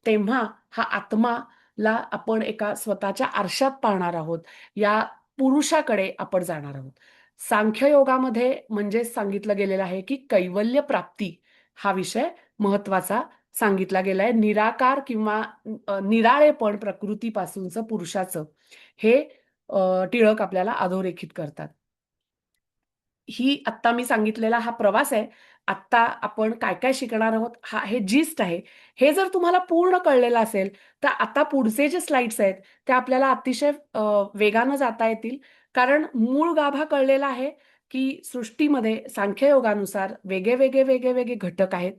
तेव्हा हा आत्माला आपण एका स्वतःच्या आरशात पाहणार आहोत. या पुरुषाकडे आपण जाणार आहोत. सांख्ययोगामध्ये म्हणजे सांगितलं गेलेलं आहे, की कैवल्य प्राप्ती हा विषय महत्वाचा सांगितला गेलाय. निराकार किंवा निराळेपण प्रकृतीपासूनचं पुरुषाचं हे टिळक आपल्याला अधोरेखित करतात. ही आत्ता मी सांगितलेला हा प्रवास आहे. आत्ता आपण काय-काय शिकणार आहोत, हे जिस्ट आहे. हे जर तुम्हाला पूर्ण कळलेलं असेल, तर आता पुढचे जे स्लाइड्स आहेत, ते आपल्याला अतिशय वेगानं जाता येतील. कारण मूळ गाभा कळलेला आहे, की सृष्टीमध्ये सांख्ययोगानुसार वेगळे-वेगळे घटक आहेत.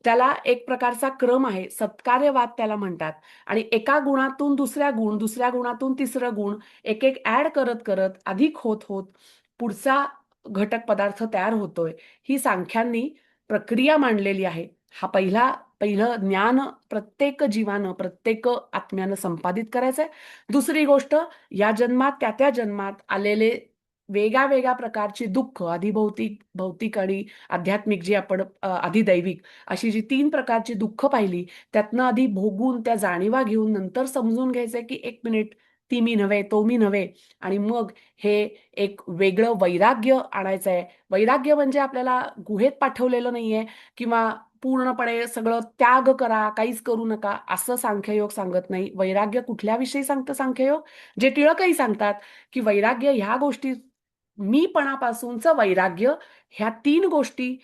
त्याला एक प्रकारचा क्रम आहे, सत्कार्यवाद त्याला म्हणतात आणि एका गुणातून दुसऱ्या गुण, दुसऱ्या गुणातून तिसरं गुण, एक-एक ॲड करत-करत अधिक होत-होत पुढचा घटक पदार्थ तयार होतोय. ही सांख्यांनी प्रक्रिया मांडलेली आहे. हा पहिलं ज्ञान प्रत्येक जीवानं, प्रत्येक आत्म्यानं संपादित करायचंय. दुसरी गोष्ट, या जन्मात त्या जन्मात आलेले वेगळ्या प्रकारची दुःख, आधी भौतिक आणि आध्यात्मिक जी आपण अधिदैविक अशी जी 3 प्रकारची दुःख पाहिली, त्यातनं आधी भोगून त्या जाणीवा घेऊन नंतर समजून घ्यायचंय, की 1 मिनिट ती मी नव्हे, तो मी नव्हे आणि मग हे एक वेगळं वैराग्य आणायचंय. वैराग्य म्हणजे आपल्याला गुहेत पाठवलेलं नाहीये किंवा पूर्णपणे सगळं त्याग करा, काहीच करू नका, असं सांख्ययोग सांगत नाही. वैराग्य कुठल्याविषयी सांगतं सांख्ययोग? जे टिळकही सांगतात, की वैराग्य ह्या गोष्टी मीपणापासूनचं वैराग्य, ह्या 3 गोष्टी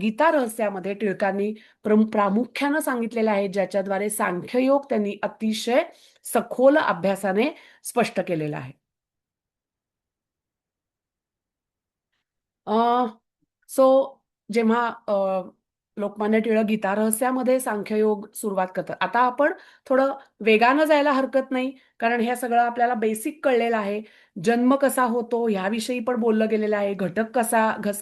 गीता रहस्यामध्ये टिळकांनी प्रामुख्यानं सांगितलेल्या आहेत, ज्याच्याद्वारे सांख्ययोग त्यांनी अतिशय सखोल अभ्यासाने स्पष्ट केलेला आहे. अ, सो जेव्हा लोकमान्य टिळक गीता रहस्यामध्ये सांख्ययोग सुरुवात करतात. आता आपण थोडं वेगानं जायला हरकत नाही, कारण हे सगळं आपल्याला बेसिक कळलेलं आहे. जन्म कसा होतो ह्याविषयी पण बोललं गेलेलं आहे. घटक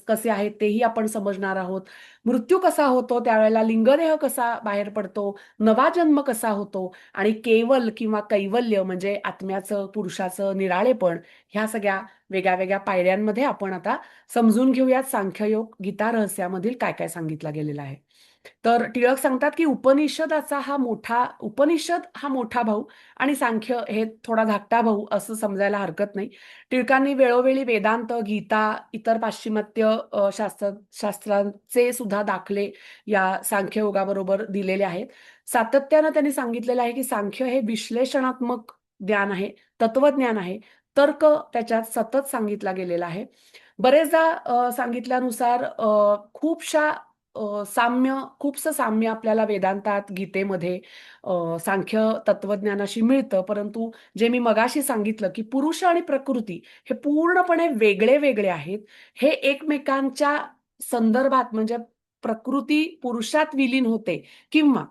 कसे आहेत तेही आपण समजणार आहोत. मृत्यू कसा होतो, त्यावेळेला लिंगदेह कसा बाहेर पडतो, नवा जन्म कसा होतो आणि केवल किंवा कैवल्य म्हणजे आत्म्याचं, पुरुषाचं निराळेपण, ह्या सगळ्या वेगळ्या पायऱ्यांमध्ये आपण आता समजून घेऊयात सांख्ययोग गीता रहस्यामधील काय काय सांगितलं गेलेलं आहे. तर टिळक सांगतात, की उपनिषद हा मोठा भाऊ आणि सांख्य हे थोडा धाकटा भाऊ असं समजायला हरकत नाही. टिळकांनी वेळोवेळी वेदांत, गीता, इतर पाश्चिमात्य शास्त्रांचे सुद्धा दाखले या सांख्ययोगाबरोबर दिलेले आहेत. सातत्यानं त्यांनी सांगितलेलं आहे, की सांख्य हे विश्लेषणात्मक ज्ञान आहे, तत्वज्ञान आहे. तर्क त्याच्यात सतत सांगितला गेलेला आहे. बरेचदा सांगितल्यानुसार खूपसं साम्य आपल्याला वेदांतात, गीतेमध्ये सांख्य तत्वज्ञानाशी मिळतं. परंतु जे मी मगाशी सांगितलं, की पुरुष आणि प्रकृती हे पूर्णपणे वेगळे आहेत. हे एकमेकांच्या संदर्भात म्हणजे प्रकृती पुरुषात विलीन होते किंवा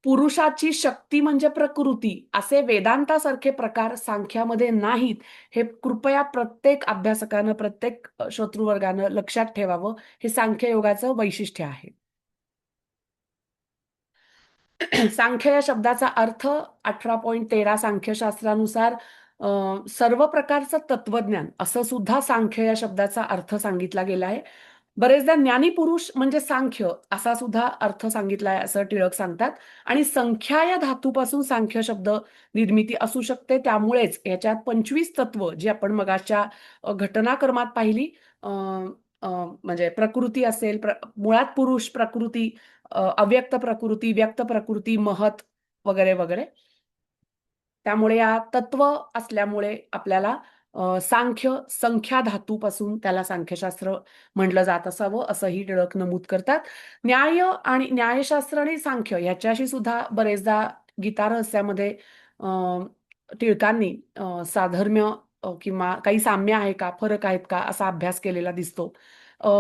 पुरुषाची शक्ती म्हणजे प्रकृती असे वेदांतासारखे प्रकार सांख्यामध्ये नाहीत. हे कृपया प्रत्येक अभ्यासकानं, प्रत्येक श्रोतृवर्गानं लक्षात ठेवावं. हे सांख्ययोगाचं वैशिष्ट्य आहे. सांख्य या शब्दाचा अर्थ 18.13 सांख्यशास्त्रानुसार सर्व प्रकारचं तत्वज्ञान असं सुद्धा सांख्य या शब्दाचा अर्थ सांगितला गेला आहे. बरेचदा ज्ञानी पुरुष म्हणजे सांख्य असा सुद्धा अर्थ सांगितलाय असं टिळक सांगतात आणि संख्या या धातूपासून सांख्य शब्द निर्मिती असू शकते. त्यामुळेच याच्यात 25 तत्व जी आपण मगाच्या घटनाक्रमात पाहिली, अ, अ, म्हणजे प्रकृती असेल, मुळात पुरुष, प्रकृती, अव्यक्त प्रकृती, व्यक्त प्रकृती, महत वगैरे. त्यामुळे या तत्व असल्यामुळे आपल्याला सांख्य संख्या धातूपासून त्याला सांख्यशास्त्र म्हटलं जात असावं असंही टिळक नमूद करतात. न्यायशास्त्र आणि सांख्य ह्याच्याशी सुद्धा बरेचदा गीता रहस्यामध्ये टिळकांनी साधर्म्य किंवा काही साम्य आहे का, फरक आहेत का असा अभ्यास केलेला दिसतो. अ,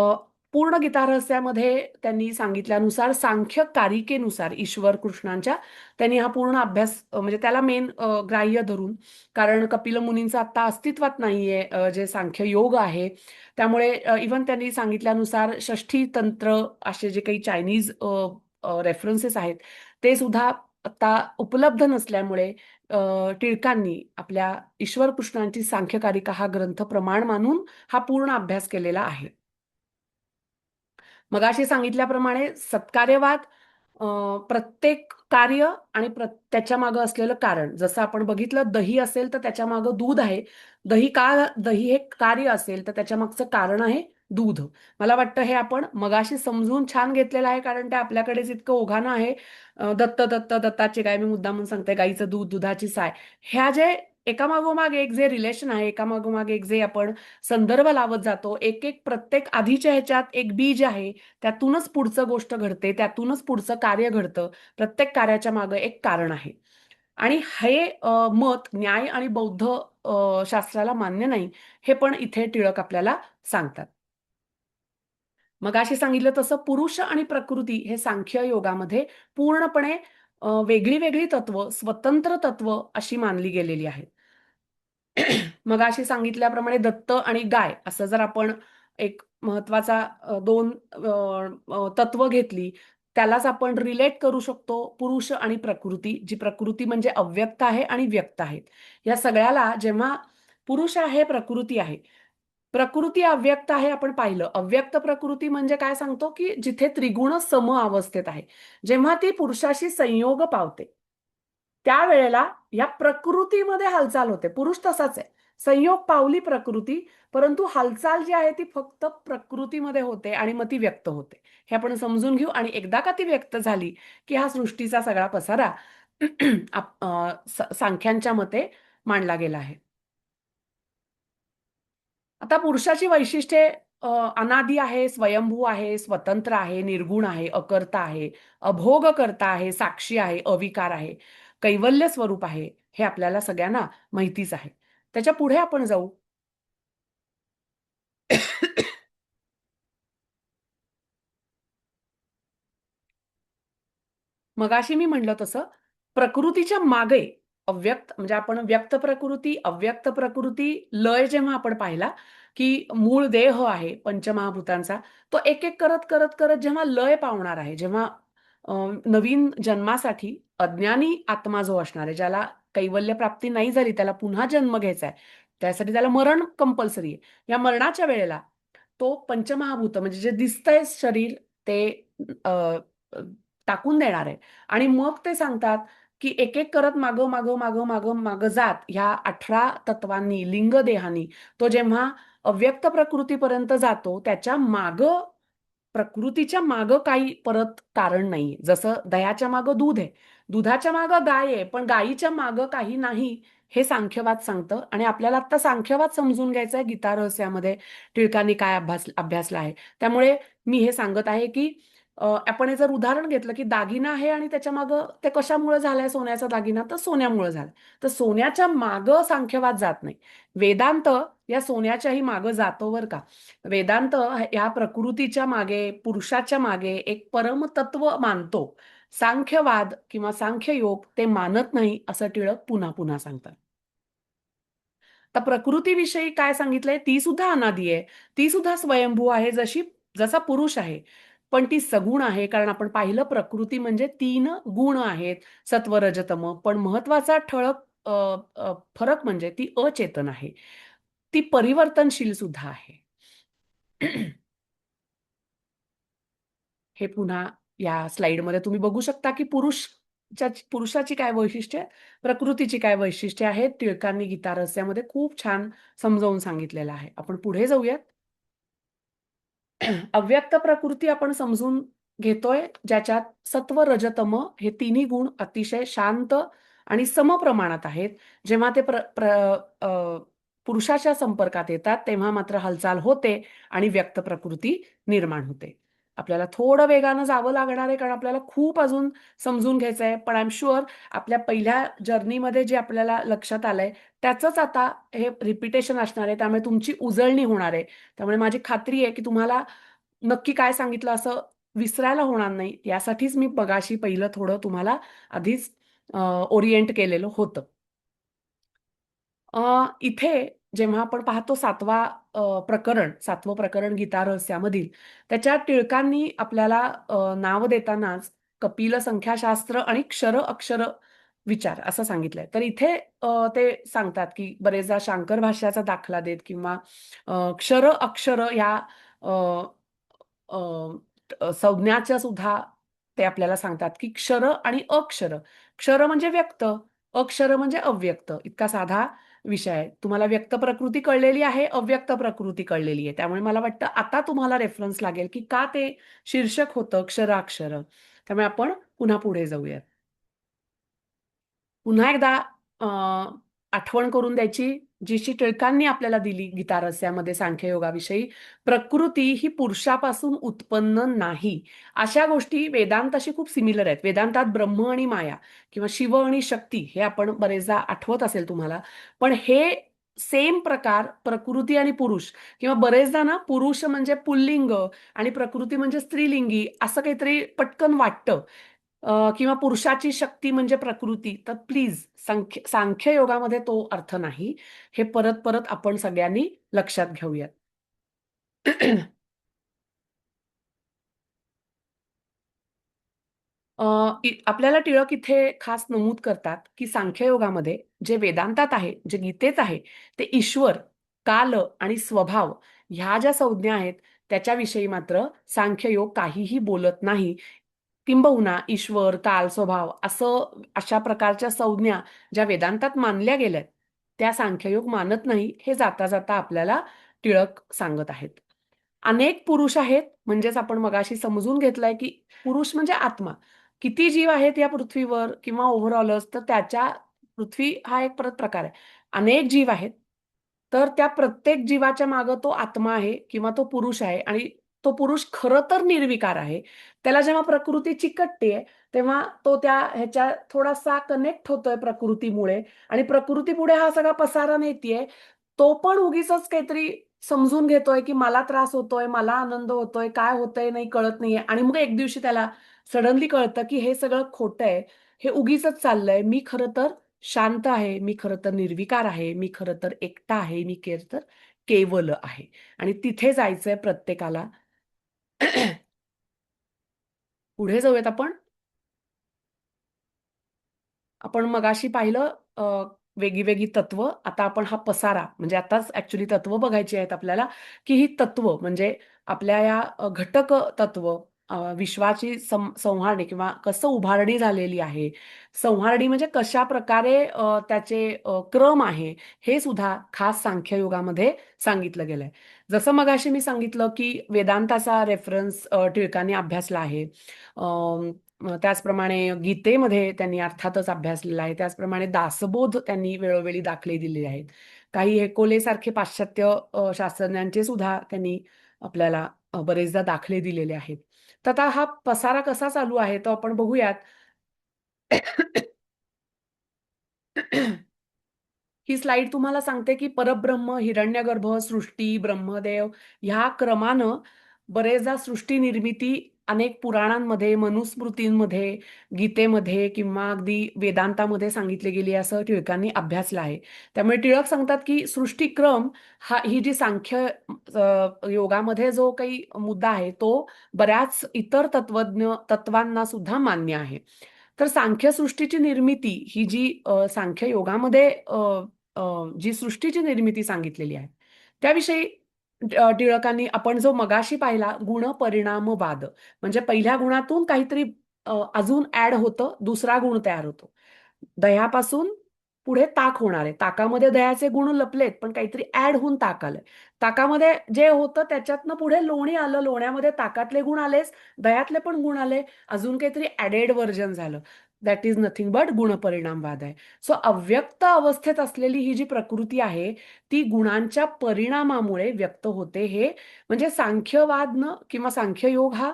पूर्ण गीता रहस्यामध्ये त्यांनी सांगितल्यानुसार सांख्य कारिकेनुसार ईश्वर कृष्णांच्या त्यांनी हा पूर्ण अभ्यास म्हणजे त्याला मेन ग्राह्य धरून, कारण कपिल मुनींचं आता अस्तित्वात नाहीये जे सांख्य योग आहे. त्यामुळे इव्हन त्यांनी सांगितल्यानुसार षष्ठी तंत्र असे जे काही चायनीज रेफरन्सेस आहेत ते सुद्धा आता उपलब्ध नसल्यामुळे टिळकांनी आपल्या ईश्वर कृष्णांची सांख्यकारिका हा ग्रंथ प्रमाण मानून हा पूर्ण अभ्यास केलेला आहे. मगाशी सांगितल्याप्रमाणे सत्कार्यवाद प्रत्येक कार्य आणि त्याच्या मागं असलेलं कारण, जसं आपण बघितलं दही असेल तर त्याच्या मागं दूध आहे. दही हे कार्य असेल तर त्याच्या मागचं कारण आहे दूध. मला वाटतं हे आपण मगाशी समजून छान घेतलेलं आहे, कारण ते आपल्याकडेच इतकं ओघानं आहे. दत्त दत्त दत्ताची गाय, मी मुद्दामून सांगते, गाईचं दूध दुधाची साय. ह्या जे एकामागोमाग एक जे रिलेशन आहे, एकामागोमाग एक जे आपण संदर्भ लावत जातो, एक एक प्रत्येक आधीच्या ह्याच्यात एक बीज आहे, त्यातूनच पुढचं गोष्ट घडते, त्यातूनच पुढचं कार्य घडतं. प्रत्येक कार्याच्या मागे एक कारण आहे. आणि हे मत न्याय आणि बौद्ध शास्त्राला मान्य नाही, हे पण इथे टिळक आपल्याला सांगतात. मगाशी सांगितलं तसं पुरुष आणि प्रकृती हे सांख्य योगामध्ये पूर्णपणे वेगळी वेगळी तत्व, स्वतंत्र तत्व अशी मानली गेलेली आहेत. मगाशी सांगितल्याप्रमाणे दत्त आणि गाय असं जर आपण एक महत्वाचा दोन तत्व घेतली, त्यालाच आपण रिलेट करू शकतो पुरुष आणि प्रकृती. जी प्रकृती म्हणजे अव्यक्त आहे आणि व्यक्त आहेत. या सगळ्याला जेव्हा पुरुष आहे, प्रकृती आहे, प्रकृती अव्यक्त आहे आपण पाहिलं. अव्यक्त प्रकृती म्हणजे काय सांगतो, की जिथे त्रिगुण सम अवस्थेत आहे. जेव्हा ती पुरुषाशी संयोग पावते त्यावेळेला या प्रकृतीमध्ये हालचाल होते. पुरुष तसाच आहे. संयोग पावली प्रकृती, परंतु हालचाल जी आहे ती फक्त प्रकृतीमध्ये होते आणि मग ती व्यक्त होते. हे आपण समजून घेऊ, आणि एकदा का ती व्यक्त झाली, की हा सृष्टीचा सगळा पसारा सांख्यांच्या मते मांडला गेला आहे. आता पुरुषाची वैशिष्ट्ये अनादी आहे, स्वयंभू आहे, स्वतंत्र आहे, निर्गुण आहे, अकर्ता आहे, अभोगकर्ता आहे, साक्षी आहे, अविकार आहे, कैवल्य स्वरूप आहे. हे आपल्याला सगळ्यांना माहितीच आहे. त्याच्या पुढे आपण जाऊ. मगाशी मी म्हणलं तसं प्रकृतीच्या मागे अव्यक्त म्हणजे आपण व्यक्त प्रकृती, अव्यक्त प्रकृती, लय जेव्हा आपण पाहिला, की मूळ देह आहे पंचमहाभूतांचा, तो एक एक करत करत करत जेव्हा लय पावणार आहे, जेव्हा अ, नवीन जन्मासाठी अज्ञानी आत्मा जो असणार आहे, ज्याला कैवल्य प्राप्ती नाही झाली, त्याला पुन्हा जन्म घ्यायचा आहे, त्यासाठी त्याला मरण कंपल्सरी आहे. या मरणाच्या वेळेला तो पंचमहाभूत म्हणजे जे दिसतंय शरीर ते अ, अ, टाकून देणार आहे. आणि मग ते सांगतात, की एक एक करत मागं मागं मागं मागं मागं जात ह्या 18 तत्वांनी, लिंगदेहानी तो जेव्हा अव्यक्त प्रकृतीपर्यंत जातो, त्याच्या मागं प्रकृतीच्या मागं काही परत कारण नाहीये. जसं दह्याच्या मागं दूध आहे, दुधाच्या मागं गाय आहे, पण गायीच्या मागं काही नाही, हे सांख्यवाद सांगतं. आणि आपल्याला आता सांख्यवाद समजून घ्यायचा आहे गीता रहस्यामध्ये टिळकांनी काय अभ्यासला आहे. त्यामुळे मी हे सांगत आहे, की आपण हे जर उदाहरण घेतलं, की दागिना आहे आणि त्याच्या मागं ते कशामुळे झालाय सोन्याचा दागिना, तर सोन्यामुळे झालाय. तर सोन्याच्या मागं सांख्यवाद जात नाही. वेदांत या सोन्याच्याही मागं जातो बरं का. वेदांत या प्रकृतीच्या मागे, पुरुषाच्या मागे एक परमतत्व मानतो. सांख्यवाद किंवा सांख्ययोग ते मानत नाही, असं टिळक पुन्हा पुन्हा सांगतात. तर प्रकृतीविषयी काय सांगितलंय, ती सुद्धा अनादी आहे. ती सुद्धा स्वयंभू आहे, जसा पुरुष आहे. पण ती सगुण आहे, कारण आपण पाहिलं प्रकृती म्हणजे 3 गुण आहेत, सत्व, रज, तम. पण महत्वाचा ठळक फरक म्हणजे ती अचेतन आहे. ती परिवर्तनशील सुद्धा आहे. हे पुन्हा या स्लाइडमध्ये तुम्ही बघू शकता, की पुरुषाची काय वैशिष्ट्ये, प्रकृतीची काय वैशिष्ट्ये आहेत. टिळकांनी गीता रहस्यामध्ये खूप छान समजावून सांगितलेलं आहे. आपण पुढे जाऊयात. अव्यक्त प्रकृती आपण समजून घेतोय, ज्याच्यात सत्व, रजतम हे तिन्ही गुण अतिशय शांत आणि समप्रमाणात आहेत. जेव्हा ते पुरुषाच्या संपर्कात येतात तेव्हा मात्र हालचाल होते आणि व्यक्त प्रकृती निर्माण होते. आपल्याला थोडं वेगानं जावं लागणार आहे कारण आपल्याला खूप अजून समजून घ्यायचं आहे, पण आय एम शुअर आपल्या पहिल्या जर्नीमध्ये जे आपल्याला लक्षात आलंय त्याचंच आता हे रिपिटेशन असणार आहे, त्यामुळे तुमची उजळणी होणार आहे. त्यामुळे माझी खात्री आहे की तुम्हाला नक्की काय सांगितलं असं विसरायला होणार नाही. यासाठीच मी मगाशी पहिलं थोडं तुम्हाला आधीच ओरिएंट केलेलं होतं. इथे जेव्हा आपण पाहतो सातवं प्रकरण गीता रहस्यामधील, त्याच्या टिळकांनी आपल्याला नाव देतानाच कपिल संख्याशास्त्र आणि क्षर अक्षर विचार असं सांगितलंय. तर इथे ते सांगतात की बरेचदा शांकर भाष्याचा दाखला देत किंवा क्षर अक्षर या अ, संज्ञाच्या सुद्धा ते आपल्याला सांगतात की क्षर आणि अक्षर. क्षर म्हणजे व्यक्त, अक्षर म्हणजे अव्यक्त. इतका साधा विषय आहे. तुम्हाला व्यक्त प्रकृती कळलेली आहे, अव्यक्त प्रकृती कळलेली आहे. त्यामुळे मला वाटतं आता तुम्हाला रेफरन्स लागेल की का ते शीर्षक होतं क्षराक्षर. त्यामुळे आपण पुन्हा पुढे जाऊयात. पुन्हा एकदा अ, आठवण करून द्यायची, जी टिळकांनी आपल्याला दिली गीता रहस्यामध्ये सांख्ययोगाविषयी. प्रकृती ही पुरुषापासून उत्पन्न नाही. अशा गोष्टी वेदांताशी खूप सिमिलर आहेत. वेदांतात ब्रह्म आणि माया किंवा शिव आणि शक्ती हे आपण बरेचदा आठवत असेल तुम्हाला. पण हे सेम प्रकार प्रकृती आणि पुरुष किंवा बरेचदा ना पुरुष म्हणजे पुल्लिंग आणि प्रकृती म्हणजे स्त्रीलिंगी असं काहीतरी पटकन वाटतं. किंवा पुरुषाची शक्ती म्हणजे प्रकृती. तर प्लीज सांख्य योगामध्ये तो अर्थ नाही. हे परत परत आपण सगळ्यांनी लक्षात घेऊयात. आपल्याला टिळक इथे खास नमूद करतात, की सांख्ययोगामध्ये जे वेदांतात आहे, जे गीतेत आहे, ते ईश्वर, काल आणि स्वभाव ह्या ज्या संज्ञा आहेत, त्याच्याविषयी मात्र सांख्ययोग काहीही बोलत नाही. किंबहुना ईश्वर, काल, स्वभाव अशा प्रकारच्या संज्ञा ज्या वेदांतात मानल्या गेल्यात, त्या सांख्ययोग मानत नाही, हे जाता जाता आपल्याला टिळक सांगत आहेत. अनेक पुरुष आहेत, म्हणजेच आपण मगाशी समजून घेतलंय, की पुरुष म्हणजे आत्मा. किती जीव आहेत या पृथ्वीवर किंवा ओव्हरऑलच, तर त्याच्या पृथ्वी हा एक परत प्रकार आहे. अनेक जीव आहेत. तर त्या प्रत्येक जीवाच्या मागे तो आत्मा आहे किंवा तो पुरुष आहे आणि तो पुरुष खरं तर निर्विकार आहे. त्याला जेव्हा प्रकृती चिकटते, तेव्हा तो त्या ह्याच्या थोडासा कनेक्ट होतोय प्रकृतीमुळे आणि प्रकृतीपुढे हा सगळा पसारा नेतीये. तो पण उगीचच काहीतरी समजून घेतोय, की मला त्रास होतोय, मला आनंद होतोय, काय होतंय नाही कळत नाहीये आणि मग एक दिवशी त्याला सडनली कळतं, की हे सगळं खोटं आहे. हे उगीचच चाललंय. मी खरं तर शांत आहे, मी खरं तर निर्विकार आहे, मी खरं तर एकटा आहे, मी खरं तर केवल आहे. आणि तिथे जायचंय प्रत्येकाला. पुढे जाऊयात आपण. आपण मगाशी पाहिलं वेगळी तत्व. आता आपण हा पसारा म्हणजे आताच ऍक्च्युली तत्व बघायची आहेत आपल्याला, की ही तत्व म्हणजे आपल्या या घटक तत्व विश्वाची संहारणी किंवा कसं उभारणी झालेली आहे. संहारणी म्हणजे कशा प्रकारे त्याचे क्रम आहे, हे सुद्धा खास सांख्ययोगामध्ये सांगितलं गेलंय. जसं मगाशी मी सांगितलं, की वेदांताचा रेफरन्स टिळकांनी अभ्यासला आहे. त्याचप्रमाणे गीतेमध्ये त्यांनी अर्थातच अभ्यासलेला आहे. त्याचप्रमाणे दासबोध त्यांनी वेळोवेळी दाखले दिलेले आहेत. काही हेकोलेसारखे पाश्चात्य शास्त्रज्ञांचे सुद्धा त्यांनी आपल्याला बरेचदा दाखले दिलेले आहेत. तर आता हा पसारा कसा चालू आहे तो आपण बघूयात. ही स्लाइड तुम्हाला सांगते की परब्रह्म, हिरण्यगर्भ, सृष्टी, ब्रह्मदेव ह्या क्रमानं बरेचदा सृष्टी निर्मिती अनेक पुराणांमध्ये, मनुस्मृतींमध्ये, गीतेमध्ये किंवा अगदी वेदांतामध्ये सांगितली गेली असं टिळकांनी अभ्यासलं आहे. त्यामुळे टिळक सांगतात की सृष्टिक्रम ही जी सांख्य योगामध्ये जो काही मुद्दा आहे तो बऱ्याच इतर तत्वांना सुद्धा मान्य आहे. तर सांख्यसृष्टीची निर्मिती ही जी सांख्य योगामध्ये जी सृष्टीची निर्मिती सांगितलेली आहे त्याविषयी टिळकांनी आपण जो मगाशी पाहिला गुण परिणामवाद म्हणजे पहिल्या गुणातून काहीतरी अजून ऍड होतं, दुसरा गुण तयार होतो. दह्यापासून पुढे ताक होणार आहे. ताकामध्ये दह्याचे गुण लपलेत, पण काहीतरी ऍड होऊन ताक आलंय. ताकामध्ये जे होतं त्याच्यातनं पुढे लोणी आलं, लोण्यामध्ये ताकातले गुण आलेच, दह्यातले पण गुण आले, अजून काहीतरी ऍडेड व्हर्जन झालं. दॅट इज नथिंग बट गुणपरिणामवाद आहे. सो अव्यक्त अवस्थेत असलेली ही जी प्रकृती आहे ती गुणांच्या परिणामामुळे व्यक्त होते. हे म्हणजे सांख्यवाद न किंवा सांख्ययोग हा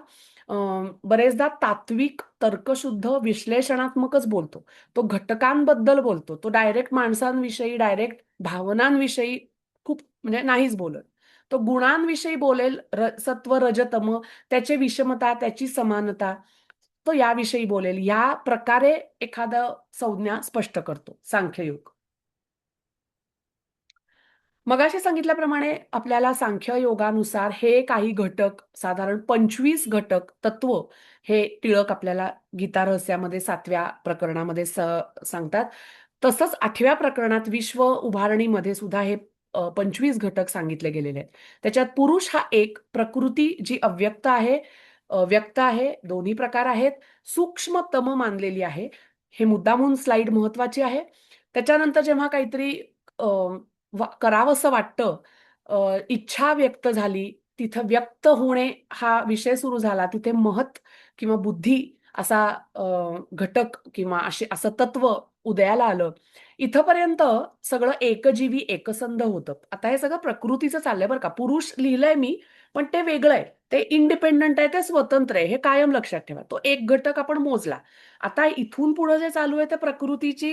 बरेचदा तात्विक तर्कशुद्ध विश्लेषणात्मकच बोलतो. तो घटकांबद्दल बोलतो. तो डायरेक्ट माणसांविषयी डायरेक्ट भावनांविषयी खूप म्हणजे नाहीच बोलत. तो गुणांविषयी बोलेल, सत्व रजतम, त्याची विषमता त्याची समानता, तो याविषयी बोलेल. या प्रकारे एखादं संज्ञा स्पष्ट करतो सांख्ययोग. मगाशी सांगितल्याप्रमाणे आपल्याला सांख्य योगानुसार हे काही घटक साधारण 25 घटक तत्व हे टिळक आपल्याला गीता रहस्यामध्ये 7व्या प्रकरणामध्ये सांगतात. तसंच 8व्या प्रकरणात विश्व उभारणीमध्ये सुद्धा हे 25 घटक सांगितले गेलेले आहेत. त्याच्यात पुरुष हा एक, प्रकृती जी अव्यक्त आहे, व्यक्त आहे, दोन्ही प्रकार आहेत, सूक्ष्मतम मानलेली आहे. हे मुद्दामून स्लाइड महत्वाची आहे. त्याच्यानंतर जेव्हा काहीतरी करावंसं वाटतं, इच्छा व्यक्त झाली, तिथं व्यक्त होणे हा विषय सुरू झाला, तिथे महत किंवा बुद्धी असा घटक किंवा असं तत्व उदयाला आलं. इथपर्यंत सगळं एकजीवी एकसंध होतं. आता हे सगळं प्रकृतीचं चाललंय बरं का. पुरुष लिहिलंय मी, पण ते वेगळं आहे. ते इंडिपेंडंट आहे, ते स्वतंत्र आहे. हे कायम लक्षात ठेवा. तो एक घटक आपण मोजला. आता इथून पुढे जे चालू आहे ते प्रकृतीची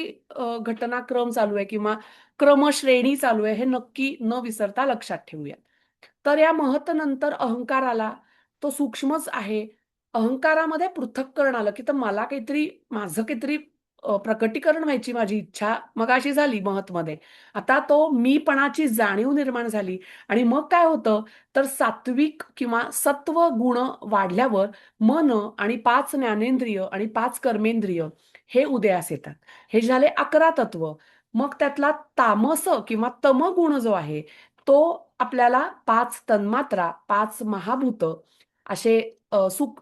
घटनाक्रम चालू आहे किंवा क्रमश्रेणी चालू आहे, हे नक्की न विसरता लक्षात ठेवूया. तर या महत नंतर अहंकार आला. तो सूक्ष्मच आहे. अहंकारामध्ये पृथक्करण आलं, की तर मला काहीतरी माझं काहीतरी प्रकटीकरण व्हायची माझी इच्छा मग अशी झाली महतमध्ये. आता तो मीपणाची जाणीव निर्माण झाली आणि मग काय होतं, तर सात्विक किंवा सत्व गुण वाढल्यावर मन आणि 5 ज्ञानेंद्रिय आणि 5 कर्मेंद्रिय हे उदयास येतात. हे झाले 11 तत्व. मग त्यातला तामस किंवा तमगुण जो आहे तो आपल्याला 5 तन्मात्रा, 5 महाभूत असे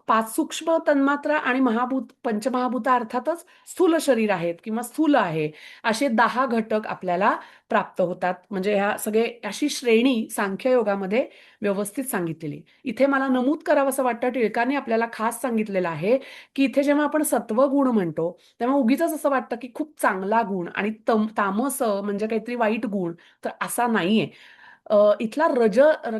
5 सूक्ष्म तन्मात्रा आणि महाभूत, पंचमहाभूत अर्थातच स्थूल शरीर आहेत किंवा स्थूल आहे, असे 10 घटक आपल्याला प्राप्त होतात. म्हणजे ह्या सगळे अशी श्रेणी सांख्ययोगामध्ये व्यवस्थित सांगितलेली. इथे मला नमूद करावंसं वाटतं, टिळकांनी आपल्याला खास सांगितलेलं आहे की इथे जेव्हा आपण सत्वगुण म्हणतो तेव्हा उगीच असं वाटतं की खूप चांगला गुण आणि तामस म्हणजे काहीतरी वाईट गुण, तर असा नाहीये. इथला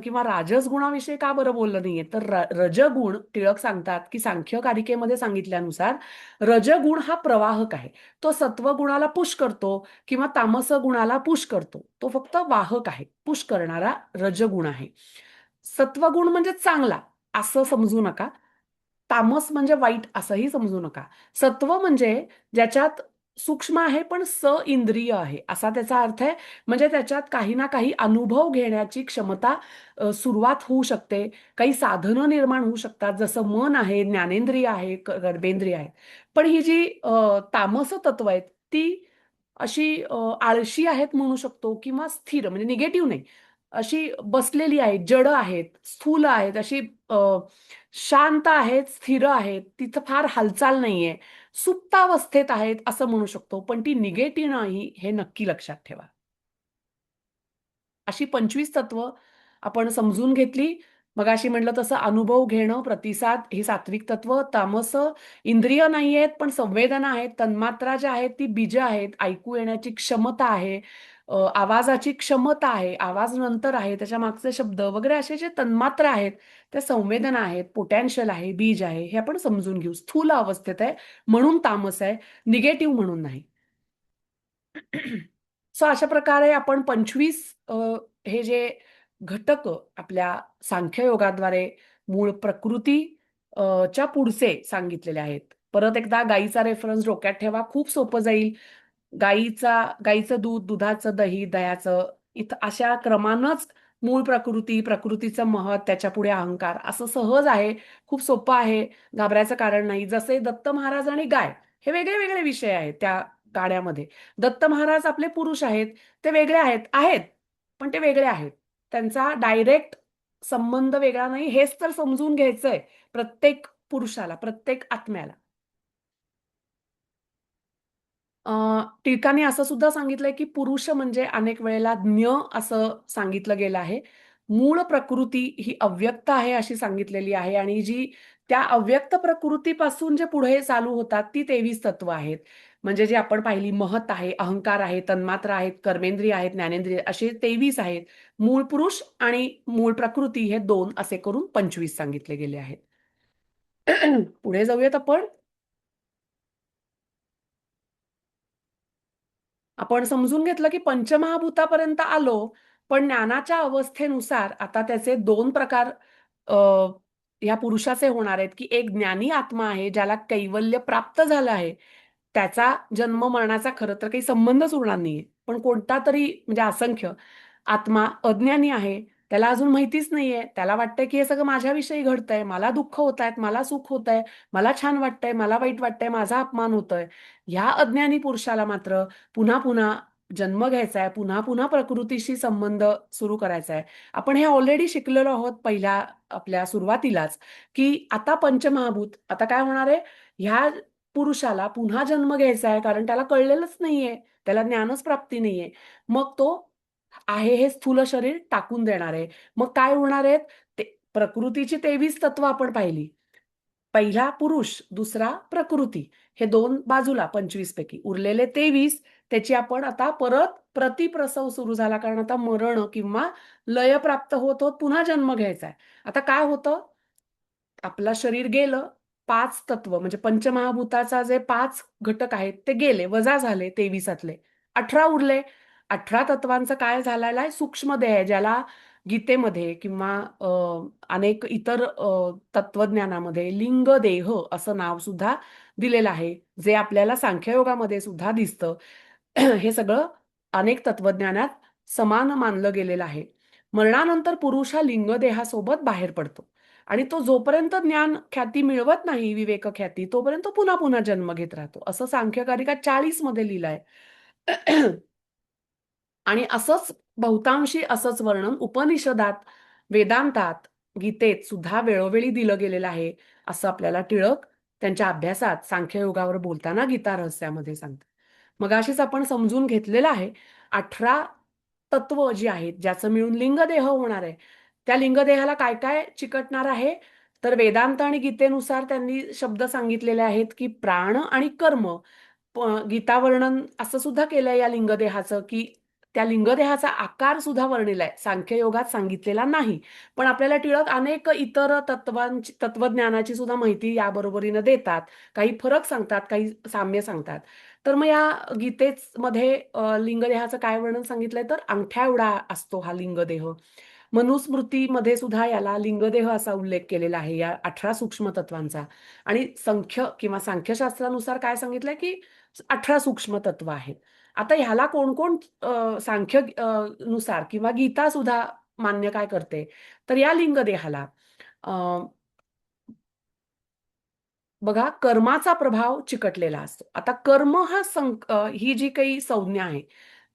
किंवा राजस गुणाविषयी का बरं बोललं नाहीये, तर रजगुण टिळक सांगतात की सांख्य कारिकेमध्ये सांगितल्यानुसार रजगुण हा प्रवाहक आहे. तो सत्वगुणाला पुश करतो किंवा तामस गुणाला पुश करतो. तो फक्त वाहक आहे, पुश करणारा रजगुण आहे. सत्वगुण म्हणजे चांगला असं समजू नका. तामस म्हणजे वाईट असंही समजू नका. सत्व म्हणजे ज्याच्यात सूक्ष्म आहे पण इंद्रिय आहे असा त्याचा अर्थ आहे. म्हणजे त्याच्यात काही ना काही अनुभव घेण्याची क्षमता सुरुवात होऊ शकते. काही साधनं निर्माण होऊ शकतात. जसं मन आहे, ज्ञानेंद्रिय आहे, कर्मेंद्रिय आहे. पण ही जी तामस तत्व आहेत ती अशी आळशी आहेत म्हणू शकतो किंवा स्थिर म्हणजे निगेटिव्ह नाही. अशी बसलेली आहेत, जड आहेत, स्थूल आहेत, अशी शांत आहेत, स्थिर आहेत, तिथं फार हालचाल नाहीये, सुप्तावस्थेत आहेत असं म्हणू शकतो. पण ती निगेटिव्ह नाही हे नक्की लक्षात ठेवा. अशी 25 तत्व आपण समजून घेतली. मगाशी म्हटलं तसं अनुभव घेणं, प्रतिसाद ही सात्विक तत्व, तामस इंद्रिय नाहीयेत पण संवेदना आहेत, तन्मात्रा ज्या आहेत ती बीजं आहेत, ऐकू येण्याची क्षमता आहे, आवाजाची क्षमता आहे, आवाज नंतर आहे, त्याच्या मागचे शब्द वगैरे असे जे तन्मात्रा आहेत, त्या संवेदना आहेत, पोटॅन्शियल आहे, बीज आहे, हे आपण समजून घेऊ. स्थूल अवस्थेत आहे म्हणून तामस आहे, निगेटिव्ह म्हणून नाही. सो अशा प्रकारे आपण 25 हे जे घटक आपल्या सांख्ययोगाद्वारे मूळ प्रकृती च्या पुढचे सांगितलेले आहेत. परत एकदा गाईचा रेफरन्स डोक्यात ठेवा, खूप सोपं जाईल. गाईचं दूध, दुधाचं दही, दह्याचं इथं अशा क्रमानंच मूळ प्रकृती, प्रकृतीचं महत्, त्याच्यापुढे अहंकार असं सहज आहे. खूप सोपं आहे. घाबरायचं कारण नाही. जसे दत्त महाराज आणि गाय हे वेगळे वेगळे विषय आहेत त्या गाण्यामध्ये. दत्त महाराज आपले पुरुष आहेत, ते वेगळे आहेत आहेत पण ते वेगळे आहेत. त्यांचा डायरेक्ट संबंध वेगळा नाही, हेच तर समजून घ्यायचंय प्रत्येक पुरुषाला, प्रत्येक आत्म्याला. अ, टिळकांनी असं सुद्धा सांगितलंय की पुरुष म्हणजे अनेक वेळेला ज्ञ असं सांगितलं गेलं आहे. मूळ प्रकृती ही अव्यक्त आहे अशी सांगितलेली आहे आणि जी त्या अव्यक्त प्रकृतीपासून जे पुढे चालू होतात ती 23 तत्व आहेत. म्हणजे जे आपण पाहिली महत आहे, अहंकार आहे, तन्मात्रा आहेत, कर्मेंद्रिय आहेत, ज्ञानेंद्रिय असे 23 आहेत. मूळ पुरुष आणि मूळ प्रकृती हे 2 असे करून 25 सांगितले गेले आहेत. पुढे जाऊयात आपण. आपण समजून घेतलं की पंचमहाभूतापर्यंत आलो, पण ज्ञानाच्या अवस्थेनुसार आता त्याचे 2 प्रकार अ, या पुरुषाचे होणार आहेत, की एक ज्ञानी आत्मा आहे, ज्याला कैवल्य प्राप्त झालं आहे. त्याचा जन्म मरणाचा खरं तर काही संबंधच उरणार नाहीये. पण कोणता तरी म्हणजे असंख्य आत्मा अज्ञानी आहे. त्याला अजून माहितीच नाहीये. त्याला वाटतंय की हे सगळं माझ्याविषयी घडतंय. मला दुःख होतायत, मला सुख होतंय, मला छान वाटतंय, मला वाईट वाटतंय, माझा अपमान होतोय. ह्या अज्ञानी पुरुषाला मात्र पुन्हा पुन्हा जन्म घ्यायचा आहे, पुन्हा पुन्हा प्रकृतीशी संबंध सुरू करायचा आहे. आपण हे ऑलरेडी शिकलेलो आहोत पहिल्या आपल्या सुरुवातीलाच, की आता पंचमहाभूत आता काय होणार आहे? ह्या पुरुषाला पुन्हा जन्म घ्यायचा आहे कारण त्याला कळलेलंच नाहीये. त्याला ज्ञानच प्राप्ती नाहीये. मग तो आहे हे स्थूल शरीर टाकून देणार आहे. मग काय होणार आहेत? ते प्रकृतीची 23 तत्व आपण पाहिली. पहिला पुरुष, दुसरा प्रकृती. हे 2 बाजूला 25 पैकी. उरलेले 23 त्याची आपण आता परत प्रतिप्रसव सुरू झाला कारण आता मरण किंवा लय प्राप्त होत होत पुन्हा जन्म घ्यायचा आहे. आता काय होतं? आपलं शरीर गेलं, 5 तत्व म्हणजे पंचमहाभूताचा जे 5 घटक आहेत ते गेले, वजा झाले 23तले. 18 उरले. 18 तत्वांचं काय झालेलं आहे? सूक्ष्म देह आहे, ज्याला गीतेमध्ये किंवा अनेक इतर तत्वज्ञानामध्ये लिंग देह असं नाव सुद्धा दिलेलं आहे, जे आपल्याला सांख्ययोगामध्ये सुद्धा दिसतं. हे सगळं अनेक तत्वज्ञानात समान मानलं गेलेलं आहे. मरणानंतर पुरुष हा लिंगदेहासोबत बाहेर पडतो. आणि तो जोपर्यंत ज्ञान ख्याती मिळवत नाही, विवेक ख्याती, तोपर्यंत तो पुन्हा पुन्हा जन्म घेत राहतो. असं सांख्यकारिका 40 मध्ये लिहिलंय. आणि असंच बहुतांशी असंच वर्णन उपनिषदात, वेदांतात, गीतेत सुद्धा वेळोवेळी दिलं गेलेलं आहे. असं आपल्याला टिळक त्यांच्या अभ्यासात सांख्ययोगावर बोलताना गीता रहस्यामध्ये सांगतात. मगाशीच आपण समजून घेतलेलं आहे. 18 तत्व जी आहेत, ज्याचं मिळून लिंगदेह होणार आहे. त्या लिंगदेहाला काय काय चिकटणार आहे? तर वेदांत आणि गीतेनुसार त्यांनी शब्द सांगितलेले आहेत, की प्राण आणि कर्म. गीता वर्णन असं सुद्धा केलंय या लिंगदेहाचं, की त्या लिंगदेहाचा आकार सुद्धा वर्णिलाय. सांख्ययोगात सांगितलेला नाही. पण आपल्याला टिळक अनेक इतर तत्वज्ञानाची सुद्धा माहिती या बरोबरीनं देतात. काही फरक सांगतात, काही साम्य सांगतात. तर मग या गीतेमध्ये लिंगदेहाचं काय वर्णन सांगितलंय तर अंगठ्या एवढा असतो हा लिंगदेह. मनुस्मृतीमध्ये सुद्धा याला लिंगदेह असा उल्लेख केलेला आहे या 18 सूक्ष्म तत्वांचा. आणि संख्य किंवा सांख्यशास्त्रानुसार काय सांगितलंय की 18 सूक्ष्म तत्व आहेत. आता ह्याला कोण कोण सांख्य नुसार किंवा गीता सुद्धा मान्य काय करते तर या लिंगदेहाला अ, बघा कर्माचा प्रभाव चिकटलेला असतो. आता कर्म हा ही जी काही संज्ञा आहे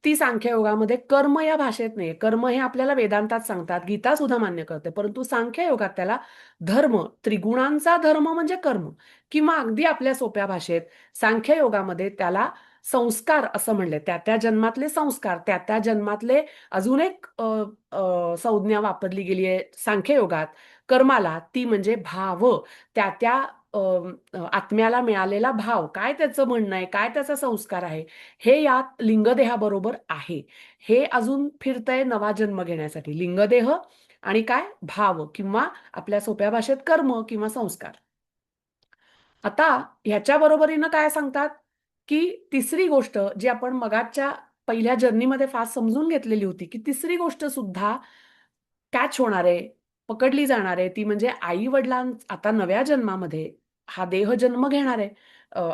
ती सांख्ययोगामध्ये कर्म या भाषेत नाही. कर्म हे आपल्याला वेदांतात सांगतात, गीता सुद्धा मान्य करते. परंतु सांख्ययोगात त्याला धर्म, त्रिगुणांचा धर्म म्हणजे कर्म किंवा अगदी आपल्या सोप्या भाषेत सांख्ययोगामध्ये त्याला संस्कार असं म्हणले. त्या त्या जन्मातले संस्कार, त्या त्या जन्मातले अजून एक संज्ञा वापरली गेली आहे सांख्ययोगात कर्माला, ती म्हणजे भाव. त्या त्या आत्म्याला मिळालेला भाव, काय त्याचं म्हणणं आहे, काय त्याचा संस्कार आहे, हे या लिंगदेहाबरोबर आहे. हे अजून फिरतंय नवा जन्म घेण्यासाठी. लिंगदेह आणि काय भाव किंवा आपल्या सोप्या भाषेत कर्म किंवा संस्कार. आता ह्याच्या बरोबरीनं काय सांगतात, की तिसरी गोष्ट जी आपण मगाच्या पहिल्या जर्नीमध्ये फास्ट समजून घेतलेली होती, की तिसरी गोष्ट सुद्धा कॅच होणार आहे, पकडली जाणार आहे. ती म्हणजे आई-वडिलां आता नव्या जन्मामध्ये हा देह जन्म घेणार आहे.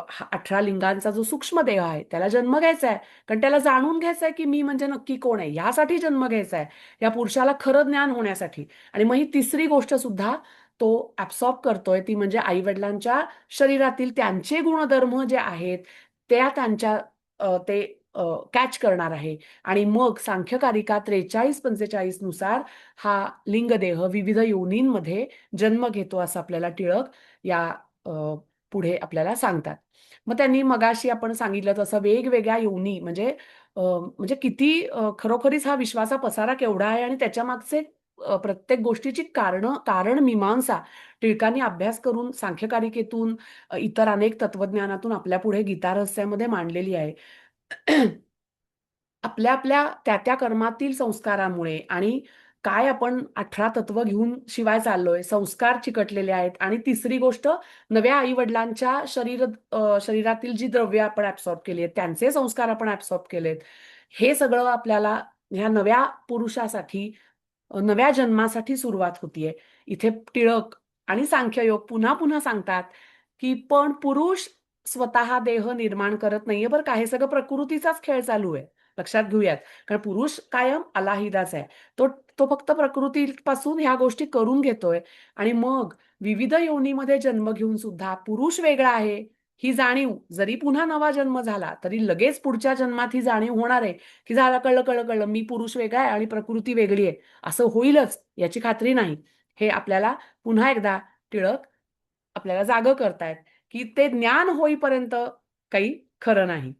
हा 18 लिंगांचा जो सूक्ष्म देह आहे, त्याला जन्म घ्यायचा आहे. कारण त्याला जाणून घ्यायचं आहे, की मी म्हणजे नक्की कोण आहे. यासाठी जन्म घ्यायचा आहे. या पुरुषाला खरं ज्ञान होण्यासाठी. आणि मग ही तिसरी गोष्ट सुद्धा तो ॲब्सॉर्ब करतोय, ती म्हणजे आई-वडिलांच्या शरीरातील त्यांचे गुणधर्म जे आहेत, त्या त्यांच्या ते कॅच करणार आहे. आणि मग सांख्यकारिका 43-45 नुसार हा लिंगदेह विविध योनींमध्ये जन्म घेतो असं आपल्याला टिळक या अ, पुढे आपल्याला सांगतात. मग त्यांनी मगाशी आपण सांगितलं तसं वेगवेगळ्या योनी म्हणजे किती खरोखरीच हा विश्वाचा पसारा केवढा आहे आणि त्याच्या मागचे प्रत्येक गोष्टीची कारण मीमांसा टिळकांनी अभ्यास करून सांख्यकारिकेतून इतर अनेक तत्वज्ञानातून आपल्या पुढे गीता रहस्यामध्ये मांडलेली आहे. आपल्या आपल्या त्या त्या कर्मातील संस्कारामुळे आणि काय आपण 18 तत्व घेऊन शिवाय चाललोय, संस्कार चिकटलेले आहेत. आणि तिसरी गोष्ट, नव्या आई वडिलांच्या शरीरातील जी द्रव्य आपण ऍब्सॉर्ब केली आहेत त्यांचे संस्कार आपण ऍब्सॉर्ब केलेत. हे सगळं आपल्याला ह्या नव्या पुरुषासाठी, नव्या जन्मासाठी सुरुवात होतीये. इथे टिळक आणि सांख्ययोग पुन्हा पुन्हा सांगतात की पण पुरुष स्वतः देह निर्माण करत नाहीये बरं का, हे सगळं प्रकृतीचाच खेळ चालू आहे. लक्षात घेऊयात. कारण पुरुष कायम अलाहिदाच आहे. तो तो फक्त प्रकृतीपासून ह्या गोष्टी करून घेतोय. आणि मग विविध योनीमध्ये जन्म घेऊन सुद्धा पुरुष वेगळा आहे ही जाणीव जरी पुन्हा नवा जन्म झाला तरी लगेच पुढच्या जन्मात ही जाणीव होणार आहे की झालं, कळलं कळलं कळलं, मी पुरुष वेगळा आहे आणि प्रकृती वेगळी आहे, असं होईलच याची खात्री नाही. हे आपल्याला पुन्हा एकदा टिळक आपल्याला जागं करतायत की ते ज्ञान होईपर्यंत काही खरं नाही.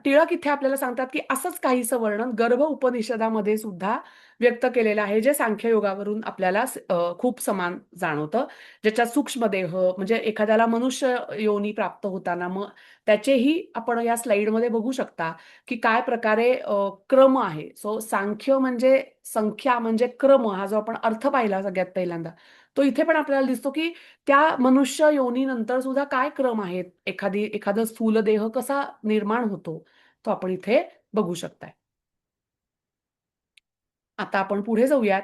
टिळक इथे आपल्याला सांगतात की असंच काहीसं वर्णन गर्भ उपनिषदामध्ये सुद्धा व्यक्त केलेलं आहे, जे सांख्ययोगावरून आपल्याला खूप समान जाणवतं. ज्याच्यात सूक्ष्मदेह म्हणजे एखाद्याला मनुष्य योनी प्राप्त होताना मग त्याचेही आपण या स्लाइडमध्ये बघू शकता की काय प्रकारे क्रम आहे. सो सांख्य म्हणजे संख्या म्हणजे क्रम, हा जो आपण अर्थ पाहिला सगळ्यात पहिल्यांदा, तो इथे पण आपल्याला दिसतो की त्या मनुष्य योनीनंतर सुद्धा काय क्रम आहेत, एखादं स्थूल देह कसा निर्माण होतो, तो आपण इथे बघू शकताय. आता आपण पुढे जाऊयात.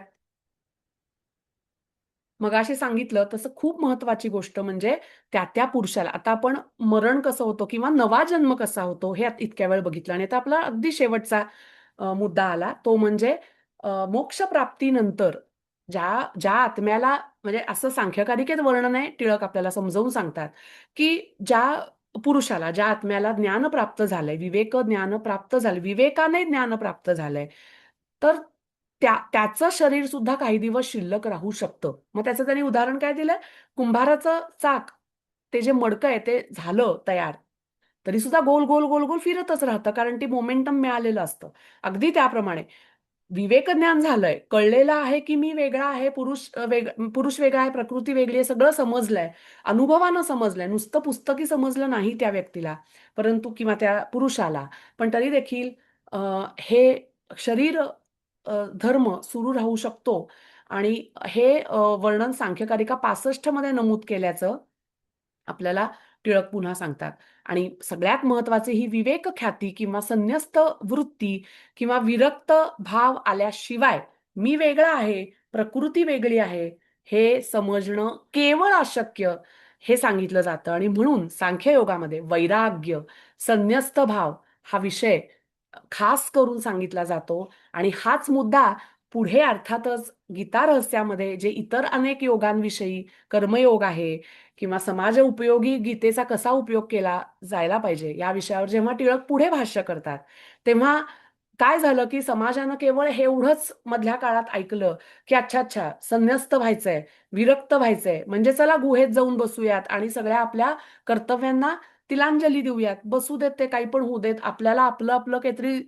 मगाशी सांगितलं तसं खूप महत्वाची गोष्ट म्हणजे त्या त्या पुरुषाला आता आपण मरण कसं होतं किंवा नवा जन्म कसा होतो हे इतक्या वेळ बघितलं. आणि आता आपला अगदी शेवटचा मुद्दा आला, तो म्हणजे मोक्षप्राप्तीनंतर ज्या ज्या आत्म्याला, म्हणजे असं सांख्यकारिकेत वर्णन आहे, टिळक आपल्याला समजावून सांगतात की ज्या पुरुषाला, ज्या आत्म्याला ज्ञान प्राप्त झालंय, विवेक ज्ञान प्राप्त झालंय, विवेकाने ज्ञान प्राप्त झालंय, तर त्याचं शरीर सुद्धा काही दिवस शिल्लक राहू शकतं. मग त्याचं त्यांनी उदाहरण काय दिलंय, कुंभाराचं चाक, ते जे मडकं आहे ते झालं तयार तरी सुद्धा गोल गोल गोल गोल फिरतच राहतं, कारण ती मोमेंटम मिळालेलं असतं. अगदी त्याप्रमाणे विवेक ज्ञान झालंय, कळलेलं आहे की मी वेगळा आहे, पुरुष वेगळा आहे, प्रकृती वेगळी आहे, सगळं समजलंय, अनुभवानं समजलंय, नुसतं पुस्तकी समजलं नाही त्या व्यक्तीला, परंतु किंवा त्या पुरुषाला. पण तरी देखील हे शरीर धर्म सुरू राहू शकतो. आणि हे वर्णन सांख्यकारिका 65 मध्ये नमूद केल्याचं आपल्याला टिळक पुन्हा सांगतात. आणि सगळ्यात महत्वाची ही विवेक ख्याती किंवा संन्यस्त वृत्ती किंवा विरक्त भाव आल्याशिवाय मी वेगळा आहे, प्रकृती वेगळी आहे, हे समजणं केवळ अशक्य, हे सांगितलं जातं. आणि म्हणून सांख्ययोगामध्ये वैराग्य, संन्यस्त भाव हा विषय खास करून सांगितला जातो. आणि हाच मुद्दा पुढे अर्थातच गीता रहस्यामध्ये जे इतर अनेक योगांविषयी, कर्मयोग आहे किंवा समाज उपयोगी गीतेचा कसा उपयोग केला जायला पाहिजे या विषयावर जेव्हा टिळक पुढे भाष्य करतात, तेव्हा काय झालं की समाजानं केवळ हे एवढंच मधल्या काळात ऐकलं की अच्छा अच्छा, संन्यस्त व्हायचंय, विरक्त व्हायचंय, म्हणजे चला गुहेत जाऊन बसूयात आणि सगळ्या आपल्या कर्तव्यांना तिलांजली देऊयात, बसू देत, ते काही पण होऊ देत, आपल्याला आपलं आपलं काहीतरी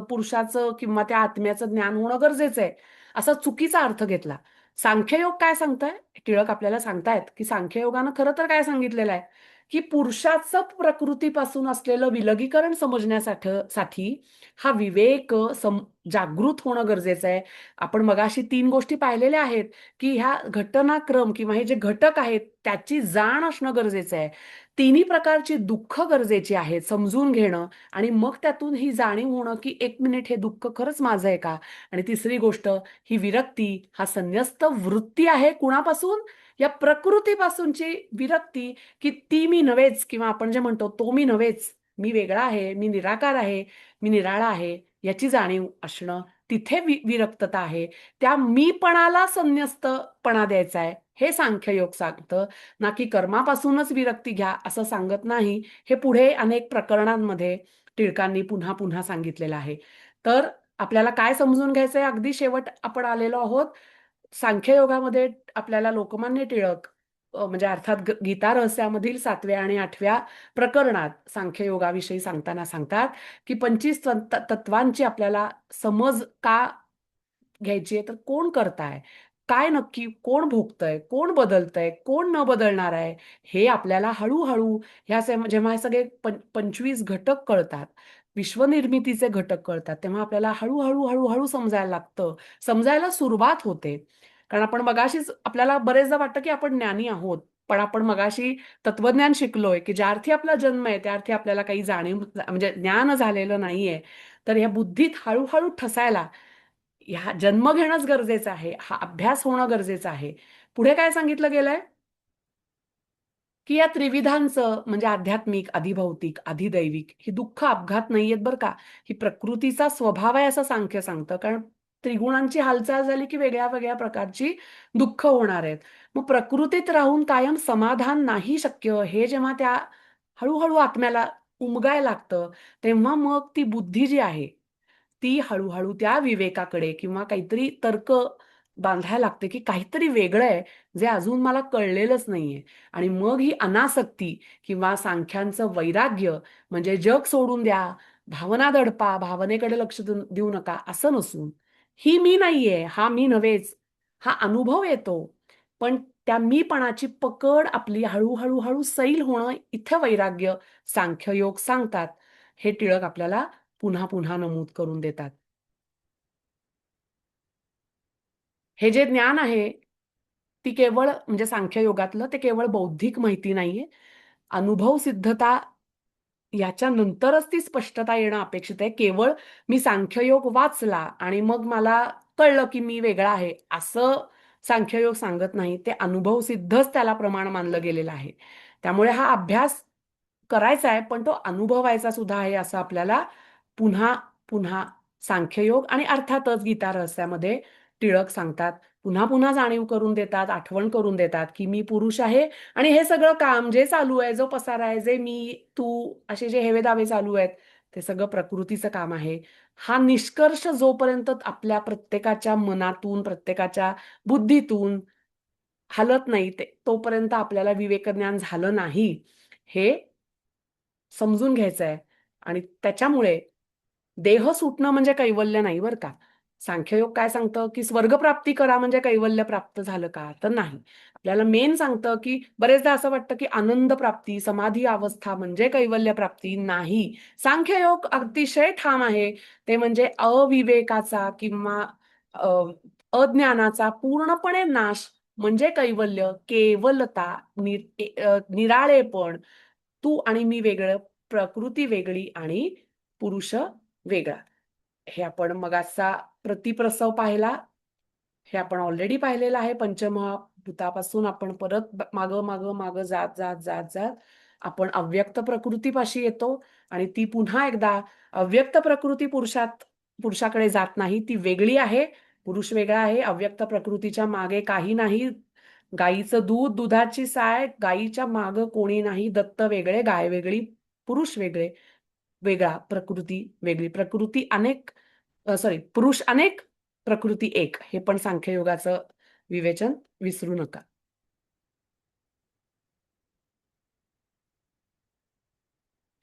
पुरुषाचं किंवा त्या आत्म्याचं ज्ञान होणं गरजेचं आहे, असा चुकीचा अर्थ घेतला. सांख्ययोग काय सांगताय, टिळक आपल्याला सांगतायत की सांख्ययोगानं खरं तर काय सांगितलेलं आहे की पुरुषाचं प्रकृतीपासून असलेलं विलगीकरण समजण्यासाठी हा विवेक जागृत होणं गरजेचं आहे. आपण मगाशी 3 गोष्टी पाहिलेल्या आहेत की ह्या घटनाक्रम किंवा हे जे घटक आहेत त्याची जाण असणं गरजेचं आहे. तिन्ही प्रकारची दुःख गरजेची आहेत समजून घेणं, आणि मग त्यातून ही जाणीव होणं की एक मिनिट, हे दुःख खरंच माझं आहे का. आणि तिसरी गोष्ट, ही विरक्ती, हा संन्यस्त वृत्ती आहे कुणापासून, या प्रकृतीपासूनची विरक्ती, की ती मी नव्हेच, किंवा आपण जे म्हणतो तो मी नव्हेच, मी वेगळा आहे, मी निराकार आहे, मी निराळा आहे, याची जाणीव असणं, तिथे विरक्तता आहे. त्या मीपणाला संन्यस्तपणा द्यायचा आहे, हे सांख्ययोग सांगतं. ना की कर्मापासूनच विरक्ती घ्या असं सांगत नाही. हे पुढे अनेक प्रकरणांमध्ये टिळकांनी पुन्हा पुन्हा सांगितलेलं आहे. तर आपल्याला काय समजून घ्यायचंय, अगदी शेवट आपण आलेलो आहोत. सांख्ययोगामध्ये आपल्याला लोकमान्य टिळक म्हणजे अर्थात गीता रहस्यामधील 7व्या आणि 8व्या प्रकरणात सांख्ययोगाविषयी सांगताना सांगतात की 25 तत्वांची आपल्याला समज का घ्यायची आहे तर कोण करताय, काय नक्की कोण भोगतंय, कोण बदलतंय, कोण न बदलणार आहे, हे आपल्याला हळूहळू जेव्हा हे सगळे 25 घटक कळतात, विश्वनिर्मितीचे घटक कळतात, तेव्हा आपल्याला हळूहळू हळूहळू समजायला लागतं, समजायला सुरुवात होते. कारण आपण मगाशीच आपल्याला बरेचदा वाटतं की आपण ज्ञानी आहोत, पण आपण मगाशी तत्वज्ञान शिकलोय की ज्या अर्थी आपला जन्म आहे त्या अर्थी आपल्याला काही जाणीव म्हणजे ज्ञान झालेलं नाहीये. तर या बुद्धीत हळूहळू ठसायला ह्या जन्म घेणंच गरजेचं आहे, हा अभ्यास होणं गरजेचं आहे. पुढे काय सांगितलं गेलंय की या त्रिविधांचं म्हणजे आध्यात्मिक, अधिभौतिक, अधिदैविक ही दुःख अपघात नाहीयेत बरं का. ही प्रकृतीचा स्वभाव आहे असं सांख्य सांगतं. कारण त्रिगुणांची हालचाल झाली की वेगळ्या वेगळ्या प्रकारची दुःख होणार आहेत. मग प्रकृतीत राहून कायम समाधान नाही शक्य, हे जेव्हा त्या हळूहळू आत्म्याला उमगायला लागतं, तेव्हा मग ती बुद्धी जी आहे ती हळूहळू त्या विवेकाकडे किंवा काहीतरी तर्क बांधायला लागते की काहीतरी वेगळं आहे जे अजून मला कळलेलंच नाहीये. आणि मग ही अनासक्ती किंवा सांख्यांचं वैराग्य म्हणजे जग सोडून द्या, भावना दडपा, भावनेकडे लक्ष देऊ नका असं नसून ही मी नाहीये, हा मी नव्हेच, हा अनुभव येतो. पण त्या मीपणाची पकड आपली हळूहळू हळू सैल होणं इथे वैराग्य सांख्ययोग सांगतात. हे टिळक आपल्याला पुन्हा पुन्हा नमूद करून देतात. हे जे ज्ञान आहे, ती केवळ म्हणजे सांख्ययोगातलं ते केवळ बौद्धिक माहिती नाहीये. अनुभव सिद्धता याच्यानंतरच ती स्पष्टता येणं अपेक्षित आहे. केवळ मी सांख्ययोग वाचला आणि मग मला कळलं की मी वेगळा आहे, असं सांख्ययोग सांगत नाही. ते अनुभव सिद्धच त्याला प्रमाण मानलं गेलेलं आहे. त्यामुळे हा अभ्यास करायचा आहे, पण तो अनुभवायचा सुद्धा आहे असं आपल्याला पुन्हा पुन्हा सांख्ययोग आणि अर्थातच गीता रहस्यामध्ये टिळक सांगतात. पुन्हा पुन्हा जाणीव करून देतात, आठवण करून देतात, की मी पुरुष आहे आणि हे सगळं काम जे चालू आहे, जो पसारा आहे, जे मी, तू असे जे हेवेदावे चालू आहेत, ते सगळं प्रकृतीचं काम आहे. हा निष्कर्ष जोपर्यंत आपल्या प्रत्येकाच्या मनातून, प्रत्येकाच्या बुद्धीतून हलत नाही, तोपर्यंत आपल्याला विवेकज्ञान झालं नाही, हे समजून घ्यायचं आहे. आणि त्याच्यामुळे देह सुटणं म्हणजे कैवल्य नाही बरं का. सांख्ययोग काय सांगतं, की स्वर्गप्राप्ती करा म्हणजे कैवल्य प्राप्त झालं का? तर नाही. आपल्याला मेन सांगतं, की बरेचदा असं वाटतं, की आनंद प्राप्ती, समाधी अवस्था म्हणजे कैवल्य प्राप्ती नाही. सांख्ययोग अतिशय ठाम आहे. ते म्हणजे अविवेकाचा किंवा अ, अज्ञानाचा पूर्णपणे नाश म्हणजे कैवल्य, केवलता, निराळेपण, तू आणि मी वेगळं, प्रकृती वेगळी आणि पुरुष वेगळा. हे आपण मगाचा प्रतिप्रसव पाहिला. हे आपण ऑलरेडी पाहिलेलं आहे. पंचमहाभूतापासून आपण परत मागं जात आपण अव्यक्त प्रकृतीपाशी येतो आणि ती पुन्हा एकदा अव्यक्त प्रकृती पुरुषाकडे जात नाही. ती वेगळी आहे. पुरुष वेगळा आहे. अव्यक्त प्रकृतीच्या मागे काही नाही. गाईचं दूध, दुधाची साय, गाईच्या मागं कोणी नाही. दत्त वेगळे, गाय वेगळी, पुरुष वेगळे, वेगळा, प्रकृती वेगळी. प्रकृती अनेक, सॉरी, पुरुष अनेक, प्रकृती एक. हे पण सांख्ययोगाचं विवेचन विसरू नका.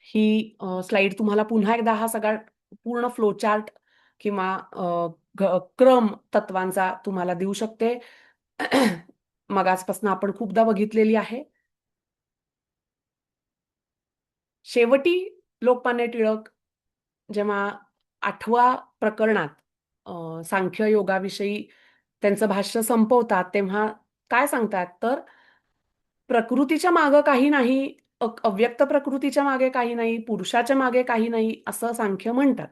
ही स्लाइड तुम्हाला पुन्हा एकदा हा सगळा पूर्ण फ्लोचार्ट किंवा क्रम तत्वांचा तुम्हाला देऊ शकते. मगाचपासून आपण खूपदा बघितलेली आहे. शेवटी लोकमान्य टिळक जेव्हा 8व्या प्रकरणात सांख्य योगाविषयी त्यांचं भाष्य संपवतात, तेव्हा काय सांगतात तर प्रकृतीच्या मागे काही नाही, अव्यक्त प्रकृतीच्या मागे काही नाही, पुरुषाच्या मागे काही नाही, असं सांख्य म्हणतात.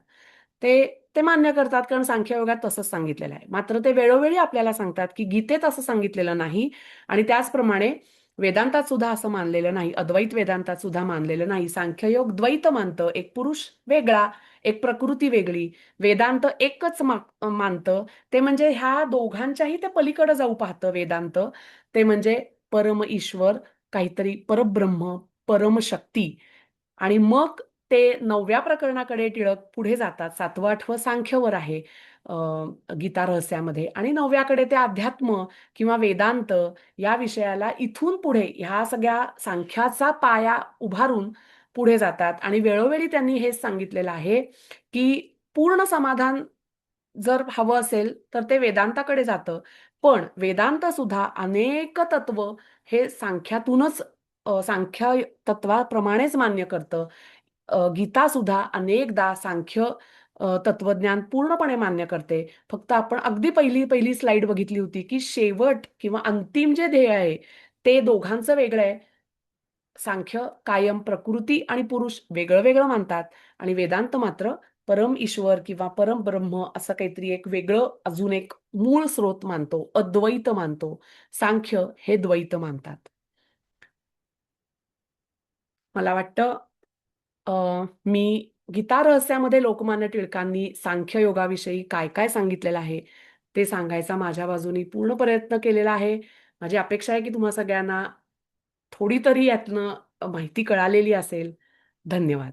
ते ते मान्य करतात कारण सांख्ययोगात तसंच सांगितलेलं आहे. मात्र ते वेळोवेळी आपल्याला सांगतात, की गीतेत असं सांगितलेलं नाही आणि त्याचप्रमाणे वेदांतात सुद्धा असं मानलेलं नाही. अद्वैत वेदांतात सुद्धा मानलेलं नाही. सांख्ययोग द्वैत मानतं, एक पुरुष वेगळा, एक प्रकृती वेगळी. वेदांत एकच मानतं, ते म्हणजे ह्या दोघांच्याही ते पलीकडे जाऊ पाहतं वेदांत. ते म्हणजे परम ईश्वर, काहीतरी परब्रह्म, परमशक्ती. आणि मग ते 9व्या प्रकरणाकडे टिळक पुढे जातात. 7वं 8वं सांख्यवर आहे अ, गीता रहस्यामध्ये आणि 9व्याकडे ते अध्यात्म किंवा वेदांत या विषयाला इथून पुढे ह्या सगळ्या सांख्याचा पाया उभारून पुढे जातात आणि वेळोवेळी त्यांनी हेच सांगितलेलं आहे की पूर्ण समाधान जर हवं असेल तर ते वेदांताकडे जातं. पण वेदांत सुद्धा अनेक तत्व हे सांख्यातूनच सांख्य तत्वाप्रमाणेच मान्य करतं. गीता सुद्धा अनेकदा सांख्य तत्वज्ञान पूर्णपणे मान्य करते. फक्त आपण अगदी पहिली पहिली स्लाइड बघितली होती की शेवट किंवा अंतिम जे ध्येय आहे ते दोघांचं वेगळं आहे. सांख्य कायम प्रकृती आणि पुरुष वेगळं वेगळं मानतात आणि वेदांत मात्र परम ईश्वर किंवा परम ब्रह्म असं काहीतरी एक वेगळं अजून एक मूळ स्रोत मानतो, अद्वैत मानतो. सांख्य हे द्वैत मानतात. मला वाटतं मी गीता रहस्यामध्ये लोकमान्य टिळकांनी सांख्य योगाविषयी काय काय सांगितलेलं आहे ते सांगायचा माझ्या बाजूनी पूर्ण प्रयत्न केलेला आहे. माझी अपेक्षा आहे की तुम्हा सगळ्यांना थोडी तरी यातनं माहिती कळालेली असेल. धन्यवाद.